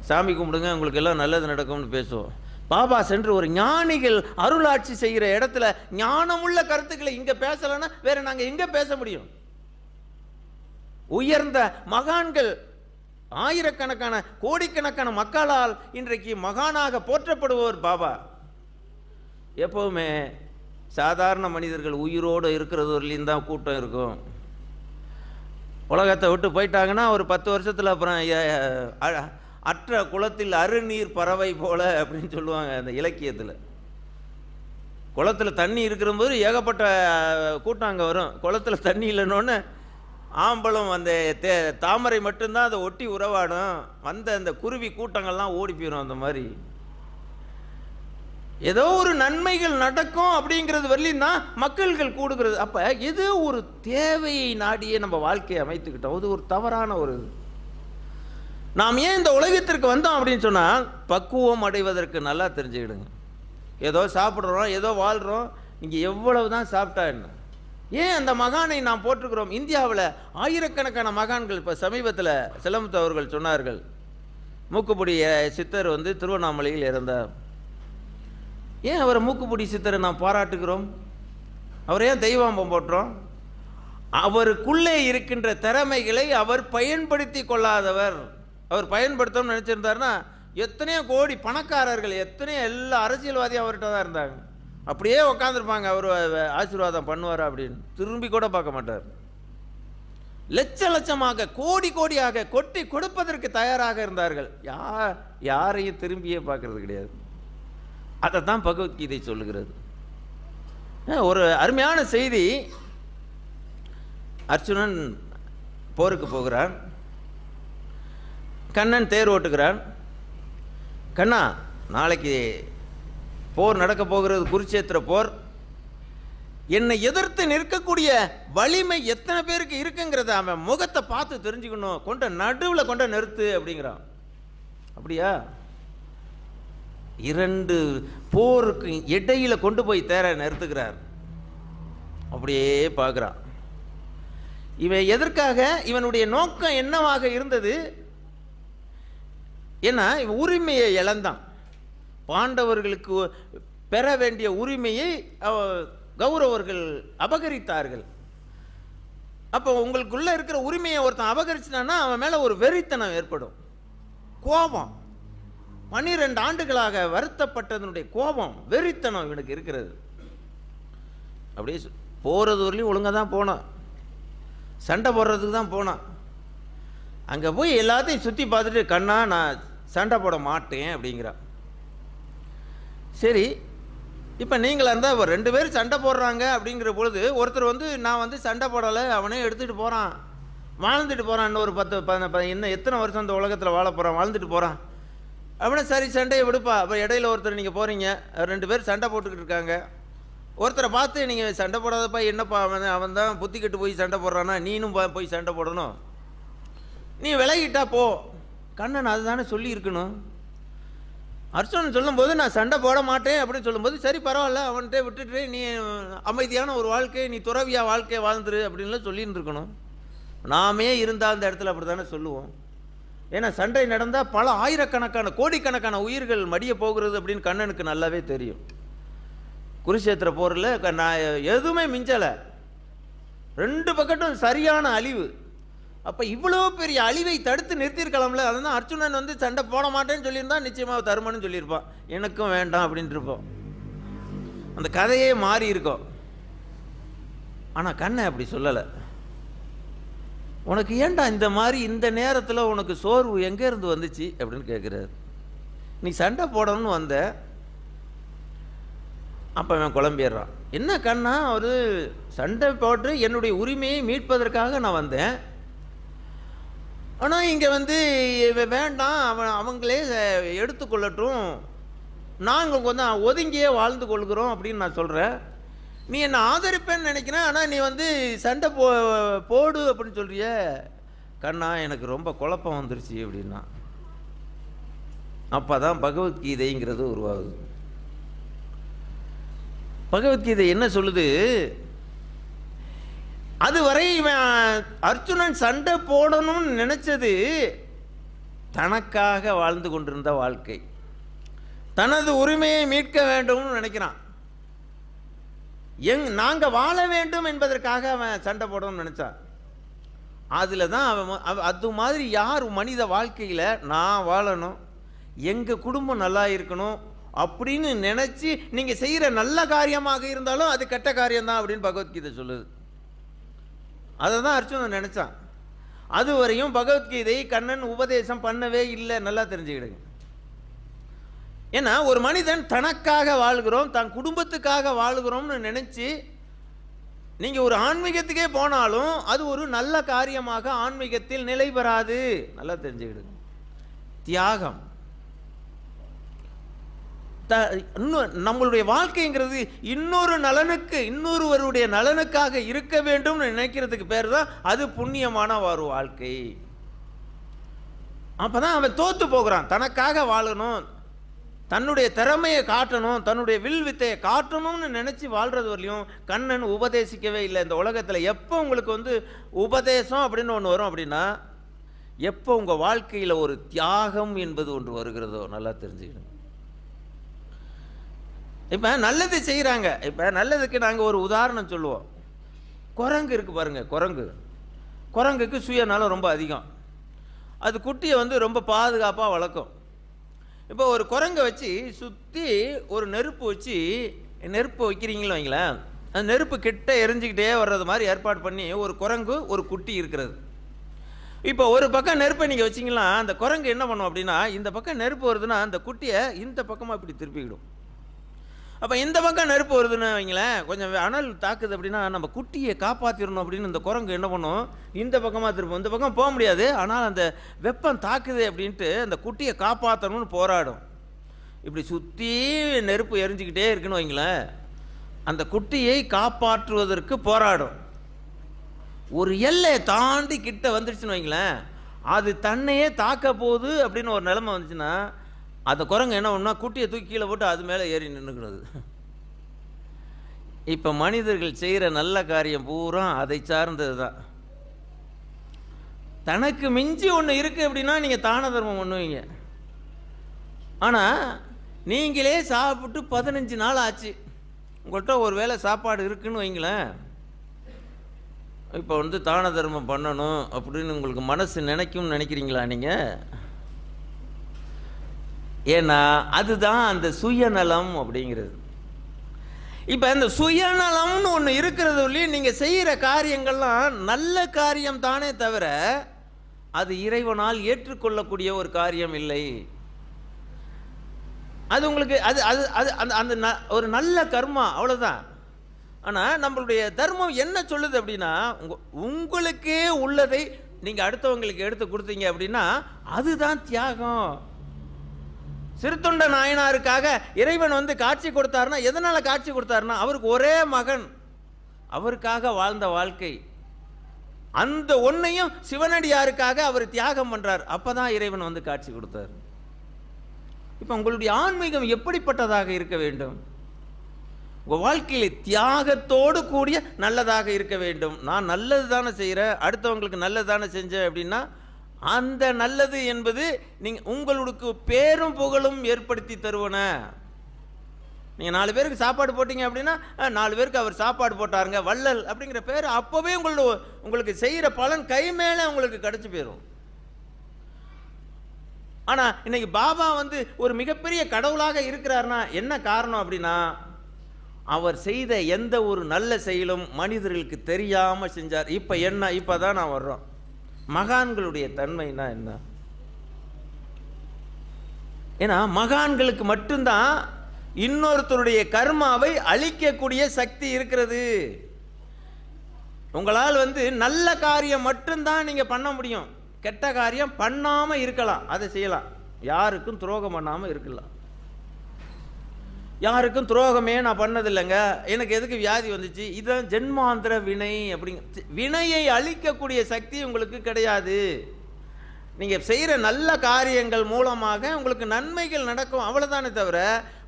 சாமி கும்பிடுங்க உங்களுக்கு எல்லாம் நல்லது நடக்கும்னு பேசுவோம். பாபா சென்று ஒரு ஞானிகள் அருளாட்சி செய்கிற இடத்துல ஞானமுள்ள கருத்துக்களை இங்க பேசலன்னா வேற நாங்க எங்க பேச முடியும்? உயர்ந்த மகான்கள் ஆயிரக்கணக்கான கோடிக்கணக்கான மக்களால் இன்றைக்கு மகானாக போற்றப்படுவோர் பாபா. எப்பவுமே சாதாரண மனிதர்கள் உயிரோடு இருக்கிறது வரலையும் தான் கூட்டம் இருக்கும். உலகத்தை விட்டு போயிட்டாங்கன்னா ஒரு 10 வருஷத்தில் அப்புறம் அற்ற குளத்தில் அருநீர் பறவை போல அப்படின்னு சொல்லுவாங்க அந்த இலக்கியத்தில். குளத்தில் தண்ணி இருக்கிறபோது ஏகப்பட்ட கூட்டம் அங்கே வரும். குளத்தில் தண்ணி இல்லைன்னொன்னே ஆம்பளம் அந்த தாமரை மட்டும்தான் அதை ஒட்டி உறவாடும். அந்த குருவி கூட்டங்கள்லாம் ஓடி போயிடும். அந்த மாதிரி ஏதோ ஒரு நன்மைகள் நடக்கும் அப்படிங்கிறது வரலையும் தான் மக்கள்கள் கூடுகிறது. அப்போ ஏதோ ஒரு தேவையை நாடியே நம்ம வாழ்க்கையை அமைத்துக்கிட்டோம். அது ஒரு தவறான ஒரு நாம் ஏன் இந்த உலகத்திற்கு வந்தோம் அப்படின்னு சொன்னால் பக்குவம் அடைவதற்கு நல்லா தெரிஞ்சுக்கிடுங்க. ஏதோ சாப்பிட்றோம், ஏதோ வாழ்கிறோம், நீங்கள் எவ்வளவு தான் சாப்பிட்டா என்ன? ஏன் அந்த மகானை நாம் போட்டிருக்கிறோம்? இந்தியாவில் ஆயிரக்கணக்கான மகான்கள். இப்போ சமீபத்தில் சிலம்பத்து அவர்கள் சொன்னார்கள், மூக்குப்பொடி சித்தர் வந்து திருவண்ணாமலையில் இறந்தார். ஏன் அவரை மூக்குப்பொடி சித்தரை நாம் பாராட்டுகிறோம்? அவரை ஏன் தெய்வம் போட்டுறோம்? அவருக்குள்ளே இருக்கின்ற திறமைகளை அவர் பயன்படுத்தி கொள்ளாதவர். அவர் பயன்படுத்தணும்னு நினச்சிருந்தாருன்னா எத்தனையோ கோடி பணக்காரர்கள், எத்தனையோ எல்லா அரசியல்வாதியும் அவர்கிட்ட தான் இருந்தாங்க. அப்படியே உட்காந்துருப்பாங்க, அவர் ஆசீர்வாதம் பண்ணுவார் அப்படின்னு திரும்பி கூட பார்க்க மாட்டார். லட்ச லட்சமாக கோடி கோடியாக கொட்டி கொடுப்பதற்கு தயாராக இருந்தார்கள். யாரையும் திரும்பியே பார்க்கறது கிடையாது. அதை தான் பகவத்கீதை சொல்லுகிறது. ஒரு அருமையான செய்தி. அர்ஜுனன் போருக்கு போகிறான். கண்ணன் தேர் ஓட்டுகிறான். கண்ணா, நாளைக்கு போர் நடக்க போகிறது, குருட்சேத்திர போர். என்னை எதிர்த்து நிற்கக்கூடிய வலிமை எத்தனை பேருக்கு இருக்குங்கிறத அவன் முகத்தை பார்த்து தெரிஞ்சுக்கணும். கொண்ட நடுவில் கொண்ட நிறுத்து அப்படிங்கிறான். அப்படியா? 2 போருக்கு இடையில கொண்டு போய் தேர நிறுத்துகிறார். அப்படியே பார்க்குறான். இவன் எதற்காக, இவனுடைய நோக்கம் என்னவாக இருந்தது? ஏன்னா இவன் உரிமையை இழந்தான். பாண்டவர்களுக்கு பெற வேண்டிய உரிமையை கௌரவர்கள் அபகரித்தார்கள். அப்போ உங்களுக்குள்ள இருக்கிற உரிமையை ஒருத்தன் அபகரிச்சிட்டான்னா அவன் மேலே ஒரு வெறித்தனம் ஏற்படும், கோபம். 12 ஆண்டுகளாக வருத்தப்பட்டதனுடைய கோபம், வெறித்தனம் இவனுக்கு இருக்கிறது. அப்படியே போகிறது வரலையும் ஒழுங்காக தான் போனான், சண்டை போடுறதுக்கு தான் போனான். அங்கே போய் எல்லாத்தையும் சுற்றி பார்த்துட்டு, கண்ணா நான் சண்டை போட மாட்டேன் அப்படிங்கிறான். சரி, இப்போ நீங்களாக இருந்தால் 2 பேர் சண்டை போடுறாங்க அப்படிங்கிற பொழுது ஒருத்தர் வந்து நான் வந்து சண்டை போடலை, அவனே எடுத்துகிட்டு போகிறான், வாழ்ந்துட்டு போகிறான், இன்னும் ஒரு 10 இன்னும் எத்தனை வருஷம் அந்த உலகத்தில் வாழ போகிறான், வாழ்ந்துட்டு போகிறான். அப்படின்னா சரி, சண்டையை விடுப்பா. அப்போ இடையில ஒருத்தர் நீங்கள் போகிறீங்க, 2 பேர் சண்டை போட்டுக்கிட்டு இருக்காங்க. ஒருத்தரை பார்த்து நீங்கள் சண்டை போடாதப்பா, என்னப்பா அவன் தான் புத்தி கட்டு போய் சண்டை போடுறான்னா நீனும் போய் சண்டை போடணும், நீ விலகிட்டா போ. கண்ணன் அதுதானே சொல்லி இருக்கணும். அர்ஜுனன் சொல்லும்போது நான் சண்டை போட மாட்டேன் அப்படின்னு சொல்லும்போது சரி பரவாயில்ல, அவன்கிட்ட விட்டுட்டு நீ அமைதியான ஒரு வாழ்க்கை, நீ துறவியா வாழ்க்கையை வாழ்ந்துரு அப்படின்லாம் சொல்லின்னு இருக்கணும். நாமே இருந்தால் அந்த இடத்துல அப்படி தானே சொல்லுவோம். ஏன்னா சண்டை நடந்தால் பல ஆயிரக்கணக்கான கோடிக்கணக்கான உயிர்கள் மடிய போகிறது அப்படின்னு கண்ணனுக்கு நல்லாவே தெரியும். குருஷேத்திர போரில் நான் எதுவுமே மிஞ்சலை, 2 பக்கட்டும் சரியான அழிவு. அப்போ இவ்வளோ பெரிய அழிவை தடுத்து நிறுத்தியிருக்கலாம்ல. அதுதான் அர்ஜுனன் வந்து சண்டை போட மாட்டேன்னு சொல்லியிருந்தா நிச்சயமாக தருமன்னு சொல்லியிருப்பான், எனக்கும் வேண்டாம் அப்படின்ட்டு இருப்போம், அந்த கதையே மாறி இருக்கும். ஆனால் கண்ணன் அப்படி சொல்லலை. உனக்கு ஏன்டா இந்த மாதிரி இந்த நேரத்தில் உனக்கு சோர்வு எங்கேருந்து வந்துச்சு அப்படின்னு கேட்குறாரு. நீ சண்டை போடணும்னு வந்த. அப்போ அவன் குழம்பிடுறான். என்ன கண்ணா, ஒரு சண்டை போட்டு என்னுடைய உரிமையை மீட்பதற்காக நான் வந்தேன், ஆனால் இங்கே வந்து வேண்டாம், அவங்களே எடுத்துக்கொள்ளட்டும், நாங்கள் கொஞ்சம் ஒதுங்கியே வாழ்ந்து கொள்கிறோம் அப்படின்னு நான் சொல்கிறேன். நீ என்னை ஆதரிப்பேன்னு நினைக்கிறேன், ஆனால் நீ வந்து சண்டை போடு அப்படின்னு சொல்கிறிய. கண்ணா எனக்கு ரொம்ப குழப்பம் வந்துருச்சு அப்படின்னா. அப்போ தான் பகவத்கீதைங்கிறது உருவாகுது. பகவத்கீதை என்ன சொல்லுது? அதுவரை இவன் அர்ஜுனன் சண்டை போடணும்னு நினைச்சது தனக்காக வாழ்ந்து கொண்டிருந்த வாழ்க்கை, தனது உரிமையை மீட்க வேண்டும்னு நினைக்கிறான். நாங்கள் வாழ வேண்டும் என்பதற்காக அவன் சண்டை போடணும்னு நினைச்சான். அதில் தான் அவன் அது மாதிரி யார் மனித வாழ்க்கையில் நான் வாழணும், எங்கள் குடும்பம் நல்லா இருக்கணும், அப்படின்னு நினைச்சு நீங்க செய்யற நல்ல காரியமாக இருந்தாலும் அது கெட்ட காரியம்தான் அப்படின்னு பகவத்கீதை சொல்லுது. அதை தான் அர்ஜுனன் நினைச்சான். அதுவரையும் பகவத்கீதை கண்ணன் உபதேசம் பண்ணவே இல்லை. நல்லா தெரிஞ்சுக்கிடுங்க. ஏன்னா ஒரு மனிதன் தனக்காக வாழ்கிறோம், தன் குடும்பத்துக்காக வாழ்கிறோம்னு நினைச்சு நீங்க ஒரு ஆன்மீகத்துக்கே போனாலும் அது ஒரு நல்ல காரியமாக ஆன்மீகத்தில் நிலை பெறாது. நல்லா தெரிஞ்சுக்கிடுங்க. தியாகம், நம்மளுடைய வாழ்க்கைங்கிறது இன்னொரு நலனுக்கு, இன்னொருவருடைய நலனுக்காக இருக்க வேண்டும் நினைக்கிறதுக்கு பேர் தான் அது புண்ணியமான ஒரு வாழ்க்கை. அப்பதான் அவன் தோத்து போகிறான். தனக்காக வாழணும், தன்னுடைய திறமையை காட்டணும், தன்னுடைய வில் வித்தையை காட்டணும்னு நினைச்சு வாழ்றது வரலையும் கண்ணன் உபதேசிக்கவே இல்லை. இந்த உலகத்தில் எப்போ உங்களுக்கு உபதேசம் அப்படின்னு ஒன்று வரும் அப்படின்னா, எப்போ உங்கள் வாழ்க்கையில் ஒரு தியாகம் என்பது ஒன்று வருகிறதோ. நல்லா தெரிஞ்சுக்கணும். இப்போ நல்லது செய்கிறாங்க. இப்போ நல்லதுக்கு நாங்கள் ஒரு உதாரணம் சொல்லுவோம். குரங்கு இருக்குது பாருங்கள். குரங்குக்கு சுயநலம் ரொம்ப அதிகம். அது குட்டியை ரொம்ப பாதுகாப்பாக வளர்க்கும். இப்போ ஒரு குரங்கை வச்சு சுற்றி ஒரு நெருப்பு வைக்கிறீங்களோ வைங்களேன், அந்த நெருப்பு கிட்ட எரிஞ்சிக்கிட்டே வர்றது மாதிரி ஏற்பாடு பண்ணி ஒரு குரங்கு ஒரு குட்டி இருக்கிறது. இப்போ ஒரு பக்கம் நெருப்பை நீங்கள் வச்சிங்களா, அந்த குரங்கு என்ன பண்ணும் அப்படின்னா, இந்த பக்கம் நெருப்பு வருதுன்னா அந்த குட்டியை இந்த பக்கமாக இப்படி திருப்பிக்கிடும். அப்போ இந்த பக்கம் நெருப்பு வருதுன்னு வைங்களேன், கொஞ்சம் அனல் தாக்குது அப்படின்னா நம்ம குட்டியை காப்பாற்றிடணும் அப்படின்னு இந்த குரங்கு என்ன பண்ணும், இந்த பக்கமாக திருப்போம். இந்த பக்கம் போக முடியாது, ஆனால் அந்த வெப்பம் தாக்குது அப்படின்ட்டு அந்த குட்டியை காப்பாற்றணும்னு போராடும். இப்படி சுற்றி நெருப்பு எரிஞ்சிக்கிட்டே இருக்குன்னு வைங்களேன், அந்த குட்டியை காப்பாற்றுவதற்கு போராடும். ஒரு எல்லையை தாண்டி கிட்ட வந்துடுச்சுன்னு வைங்களேன், அது தன்னையே தாக்க போகுது அப்படின்னு ஒரு நிலைமை வந்துச்சுன்னா அந்த குரங்கு என்ன ஒன்றா குட்டியை தூக்கி கீழே போட்டு அது மேலே ஏறி நின்றுக்கிறது. இப்போ மனிதர்கள் செய்கிற நல்ல காரியம் பூரா அதை சார்ந்தது தான். தனக்கு மிஞ்சி ஒன்று இருக்குது அப்படின்னா நீங்கள் தான தர்மம் பண்ணுவீங்க. ஆனால் நீங்களே சாப்பிட்டு 15 நாள் ஆச்சு, உங்கள்கிட்ட ஒரு வேளை சாப்பாடு இருக்குன்னு வைங்களேன், இப்போ தான தர்மம் பண்ணணும் அப்படின்னு உங்களுக்கு மனசு நினைக்கும்னு நினைக்கிறீங்களா நீங்கள்? ஏன்னா அதுதான் அந்த சுயநலம் அப்படிங்கிறது. இப்போ இந்த சுயநலம்னு ஒன்று இருக்கிறதுலேயே நீங்கள் செய்கிற காரியங்கள்லாம் நல்ல காரியம் தானே தவிர அது இறைவனால் ஏற்றுக்கொள்ளக்கூடிய ஒரு காரியம் இல்லை. அது உங்களுக்கு அது அது அது அந்த அந்த ஒரு நல்ல கர்மா, அவ்வளோதான். ஆனால் நம்மளுடைய தர்மம் என்ன சொல்லுது அப்படின்னா, உங்களுக்கே உள்ளதை நீங்கள் அடுத்தவங்களுக்கு எடுத்து கொடுத்தீங்க அப்படின்னா அதுதான் தியாகம். சிறுத்தொண்ட நாயனாருக்காக இறைவன் காட்சி கொடுத்தாருன்னா எதனால காட்சி கொடுத்தாருன்னா, அவருக்கு ஒரே மகன், அவருக்காக வாழ்ந்த வாழ்க்கை, அந்த ஒன்னையும் சிவனடியாருக்காக அவர் தியாகம் பண்றார். அப்பதான் இறைவன் காட்சி கொடுத்தார். இப்ப உங்களுடைய ஆன்மீகம் எப்படிப்பட்டதாக இருக்க வேண்டும்? உங்க வாழ்க்கையில் தியாகத்தோடு கூடிய நல்லதாக இருக்க வேண்டும். நான் நல்லது தானே செய்கிறேன், அடுத்தவங்களுக்கு நல்லது தானே செஞ்சேன் அப்படின்னா அந்த நல்லது என்பது உங்களுக்கு பேரும் புகழும் ஏற்படுத்தி தருவன. நீங்கள் 4 பேருக்கு சாப்பாடு போட்டீங்க அப்படின்னா 4 பேருக்கு அவர் சாப்பாடு போட்டாருங்க வள்ளல் அப்படிங்கிற பேர் அப்போவே உங்களுக்கு செய்கிற பலன் கை மேலே உங்களுக்கு கிடைச்சி போயிடும். ஆனால் இன்னைக்கு பாபா ஒரு மிகப்பெரிய கடவுளாக இருக்கிறார்னா என்ன காரணம் அப்படின்னா, அவர் செய்த எந்த ஒரு நல்ல செயலும் மனிதர்களுக்கு தெரியாமல் செஞ்சார். இப்போ தான் நான் வர்றோம். மகான்களுடைய தன்மைனா என்ன? ஏன்னா மகான்களுக்கு மட்டும்தான் இன்னொருத்தருடைய கர்மாவை அழிக்கக்கூடிய சக்தி இருக்கிறது. உங்களால் நல்ல காரியம் மட்டும்தான் நீங்க பண்ண முடியும். கெட்ட காரியம் பண்ணாம இருக்கலாம், அதை செய்யலாம். யாருக்கும் துரோகம் பண்ணாம இருக்கலாம். யாருக்கும் துரோகமே நான் பண்ணதில்லைங்க, எனக்கு எதுக்கு வியாதி வந்துச்சு, இதுதான் ஜென்மாந்திர வினை. அப்படிங்க வினையை அழிக்கக்கூடிய சக்தி உங்களுக்கு கிடையாது. நீங்கள் செய்கிற நல்ல காரியங்கள் மூலமாக உங்களுக்கு நன்மைகள் நடக்கும், அவ்வளோதானே தவிர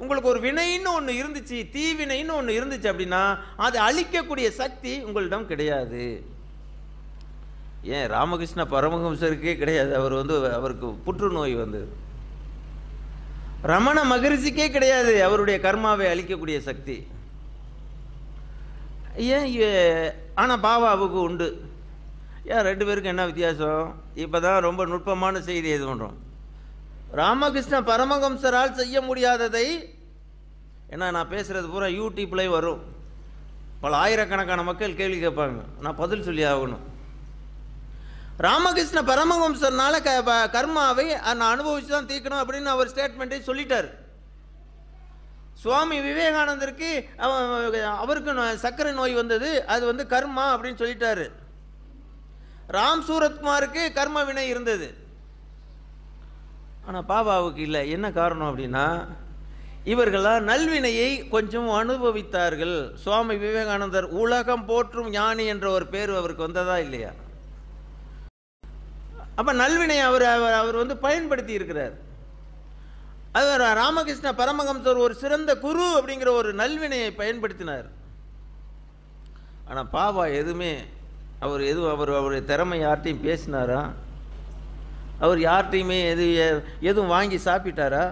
உங்களுக்கு ஒரு வினைன்னு ஒன்று இருந்துச்சு, தீவினைன்னு ஒன்று இருந்துச்சு அப்படின்னா அதை அழிக்கக்கூடிய சக்தி உங்களிடம் கிடையாது. ஏன் ராமகிருஷ்ண பரமஹம்சருக்கே கிடையாது. அவருக்கு புற்றுநோய் ரமண மகரிஷிக்கே கிடையாது அவருடைய கர்மாவை அழிக்கக்கூடிய சக்தி. ஏன்? ஆனால் பாபாவுக்கு உண்டு. ஏன் 2 பேருக்கு என்ன வித்தியாசம்? இப்போ தான் ரொம்ப நுட்பமான செய்தி இது பண்ணுறோம். ராமகிருஷ்ண பரமஹம்சரால் செய்ய முடியாததை ஏன்னா நான் பேசுகிறது பூரா யூடியூப்லேயே வரும், பல ஆயிரக்கணக்கான மக்கள் கேள்வி கேட்பாங்க, நான் பதில் சொல்லி ஆகணும். ராமகிருஷ்ண பரமஹம்சர்னால கர்மாவை நான் அனுபவிச்சு தான் தீர்க்கணும் அப்படின்னு அவர் ஸ்டேட்மெண்ட்டை சொல்லிட்டார். சுவாமி விவேகானந்தருக்கு அவருக்கு சர்க்கரை நோய் வந்தது, அது கர்மா அப்படின்னு சொல்லிட்டாரு. ராம் சூரத்குமாருக்கு கர்ம வினை இருந்தது, ஆனால் பாபாவுக்கு இல்லை. என்ன காரணம் அப்படின்னா, இவர்களால் நல்வினையை கொஞ்சம் அனுபவித்தார்கள். சுவாமி விவேகானந்தர் உலகம் போற்றும் ஞானி என்ற ஒரு பேர் அவருக்கு வந்ததா இல்லையா? அப்ப நல்வினை அவர் பயன்படுத்தி இருக்கிறார். அது ராமகிருஷ்ண பரமஹம்சர் ஒரு சிறந்த குரு அப்படிங்கிற ஒரு நல்வினையை பயன்படுத்தினார். ஆனால் பாபா எதுவுமே அவருடைய திறமை யார்ட்டையும் பேசினாரா? அவர் யார்கிட்டையுமே எதுவும் வாங்கி சாப்பிட்டாரா?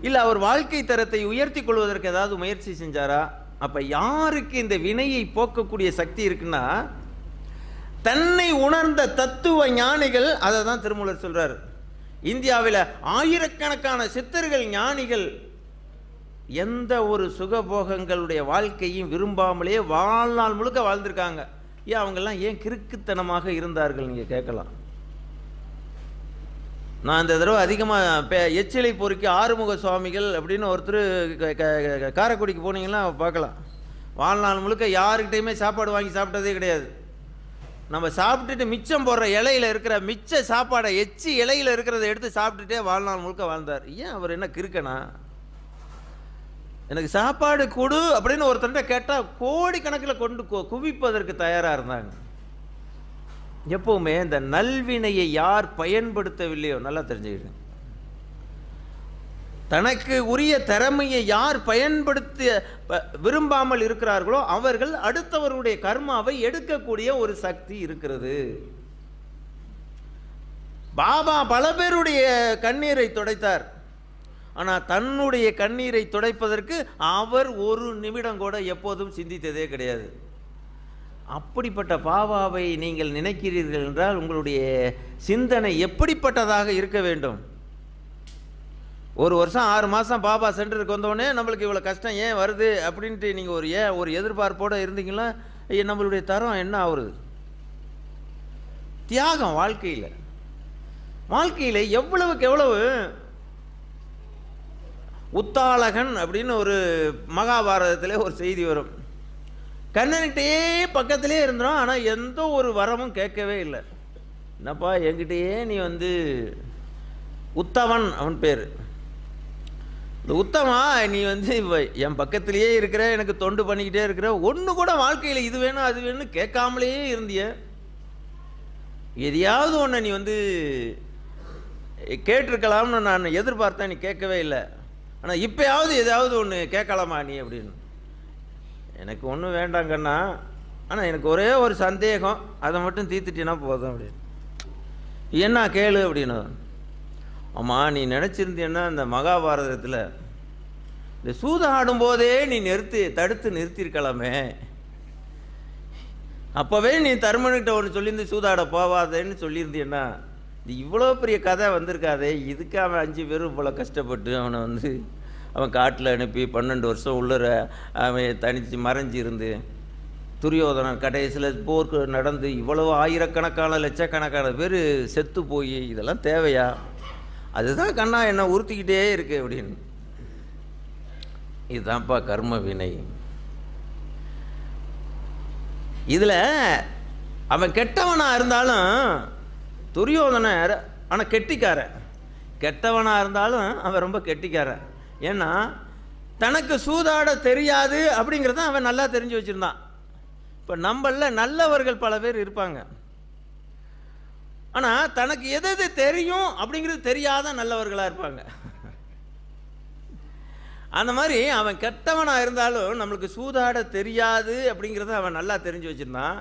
இல்லை அவர் வாழ்க்கை தரத்தை உயர்த்தி கொள்வதற்கு ஏதாவது முயற்சி செஞ்சாரா? அப்போ யாருக்கு இந்த வினையை போக்கக்கூடிய சக்தி இருக்குன்னா, தன்னை உணர்ந்த தத்துவ ஞானிகள். அதை தான் திருமூலர் சொல்றார். இந்தியாவில் ஆயிரக்கணக்கான சித்தர்கள் ஞானிகள் எந்த ஒரு சுகபோகங்களுடைய வாழ்க்கையும் விரும்பாமலே வாழ்நாள் முழுக்க வாழ்ந்திருக்காங்க. ஏன் அவங்கெல்லாம் ஏன் கிறுக்குத்தனமாக இருந்தார்கள் நீங்கள் கேட்கலாம். நான் இந்த தடவை அதிகமாக எச்சிலை பொறுக்கி ஆறுமுக சுவாமிகள் அப்படின்னு ஒருத்தர் காரைக்குடிக்கு போனீங்கன்னா பார்க்கலாம். வாழ்நாள் முழுக்க யாருக்கிட்டையுமே சாப்பாடு வாங்கி சாப்பிட்டதே கிடையாது. நம்ம சாப்பிட்டுட்டு மிச்சம் போடுற இலையில் இருக்கிற மிச்ச சாப்பாடை எச்சி இலையில் இருக்கிறத எடுத்து சாப்பிட்டுட்டே வாழ்நாள் முழுக்க வாழ்ந்தார். ஏன் அவர் என்ன கிறுக்கனா? எனக்கு சாப்பாடு கொடு அப்படின்னு ஒருத்தர்கிட்ட கேட்டால் கோடிக்கணக்கில் கொண்டு குவிப்பதற்கு தயாராக இருந்தாங்க. எப்பவுமே இந்த நல்வினையை யார் பயன்படுத்தவில்லையோ நல்லா தெரிஞ்சுக்கிட்டு, தனக்கு உரிய திறமையை யார் பயன்படுத்த விரும்பாமல் இருக்கிறார்களோ அவர்கள் அடுத்தவருடைய கர்மாவை எடுக்கக்கூடிய ஒரு சக்தி இருக்கிறது. பாபா பல பேருடைய கண்ணீரை துடைத்தார். ஆனால் தன்னுடைய கண்ணீரை துடைப்பதற்கு அவர் ஒரு நிமிடம் கூட எப்போதும் சிந்தித்ததே கிடையாது. அப்படிப்பட்ட பாபாவை நீங்கள் நினைக்கிறீர்கள் என்றால் உங்களுடைய சிந்தனை எப்படிப்பட்டதாக இருக்க வேண்டும்? ஒரு வருஷம் 6 மாதம் பாபா சென்டருக்கு வந்தோடனே நம்மளுக்கு இவ்வளோ கஷ்டம் ஏன் வருது அப்படின்ட்டு நீங்கள் ஒரு எதிர்பார்ப்போடு இருந்தீங்கன்னா நம்மளுடைய தரம் என்ன ஆகுறது? தியாகம் வாழ்க்கையில் எவ்வளவுக்கு எவ்வளவு. உத்தாலகன் அப்படின்னு ஒரு மகாபாரதத்தில் ஒரு செய்தி வரும். கண்ணன்கிட்டே பக்கத்திலே இருந்தோம், ஆனால் எந்த ஒரு வரமும் கேட்கவே இல்லை. என்னப்பா என்கிட்டயே நீ உத்தவன் அவன் பேர், இந்த உத்தமா நீ என் பக்கத்திலேயே இருக்கிற, எனக்கு தொண்டு பண்ணிக்கிட்டே இருக்கிற, ஒன்று கூட வாழ்க்கையில் இது வேணும் அது வேணும்னு கேட்காமலே இருந்திய. எதையாவது ஒன்று நீ கேட்டிருக்கலாம்னு நான் எதிர்பார்த்தேன், நீ கேட்கவே இல்லை. ஆனால் இப்போயாவது எதாவது ஒன்று கேட்கலாமா நீ அப்படின்னு. எனக்கு ஒன்றும் வேண்டாங்கண்ணா, ஆனால் எனக்கு ஒரே ஒரு சந்தேகம், அதை மட்டும் தீர்த்துட்டீன்னா போதும் அப்படின்னு. என்ன கேளு அப்படின்னு. ஆமாம், நீ நினச்சிருந்தீன்னா இந்த மகாபாரதத்தில் இந்த சூது ஆடும்போதே நீ தடுத்து நிறுத்தியிருக்கலாமே. அப்போவே நீ தர்மன்கிட்ட ஒன்று சொல்லியிருந்து சூதாட போவாதேன்னு சொல்லியிருந்தீன்னா இது இவ்வளோ பெரிய கதை வந்திருக்காதே. இதுக்கு அவன் 5 பேரும் இவ்வளோ கஷ்டப்பட்டு அவனை அவன் காட்டில் அனுப்பி 12 வருஷம் உள்ளர அவன் தனித்து மறைஞ்சி இருந்து துரியோதனன் கடைசியில் போருக்கு நடந்து இவ்வளவு ஆயிரக்கணக்கான லட்சக்கணக்கான பேர் செத்து போய் இதெல்லாம் தேவையா? அதுதான் கண்ணா என்ன உறுத்திக்கிட்டே இருக்கு அப்படின்னு. இதுதான்ப்பா கர்ம வினை. இதில் அவன் கெட்டவனாக இருந்தாலும் துரியோதனன் ஆனால் கெட்டவனாக இருந்தாலும் அவன் ரொம்ப கெட்டிக்காரன். ஏன்னா தனக்கு சூதாட தெரியாது அப்படிங்கிறத அவன் நல்லா தெரிஞ்சு வச்சுருந்தான். இப்போ நம்மள நல்லவர்கள் பல பேர் இருப்பாங்க, ஆனால் தனக்கு எது தெரியும் அப்படிங்கிறது தெரியாத நல்லவர்களாக இருப்பாங்க. அந்த மாதிரி அவன் கெட்டவனாக இருந்தாலும் நம்மளுக்கு சூதாட தெரியாது அப்படிங்கிறத அவன் நல்லா தெரிஞ்சு வச்சுருந்தான்.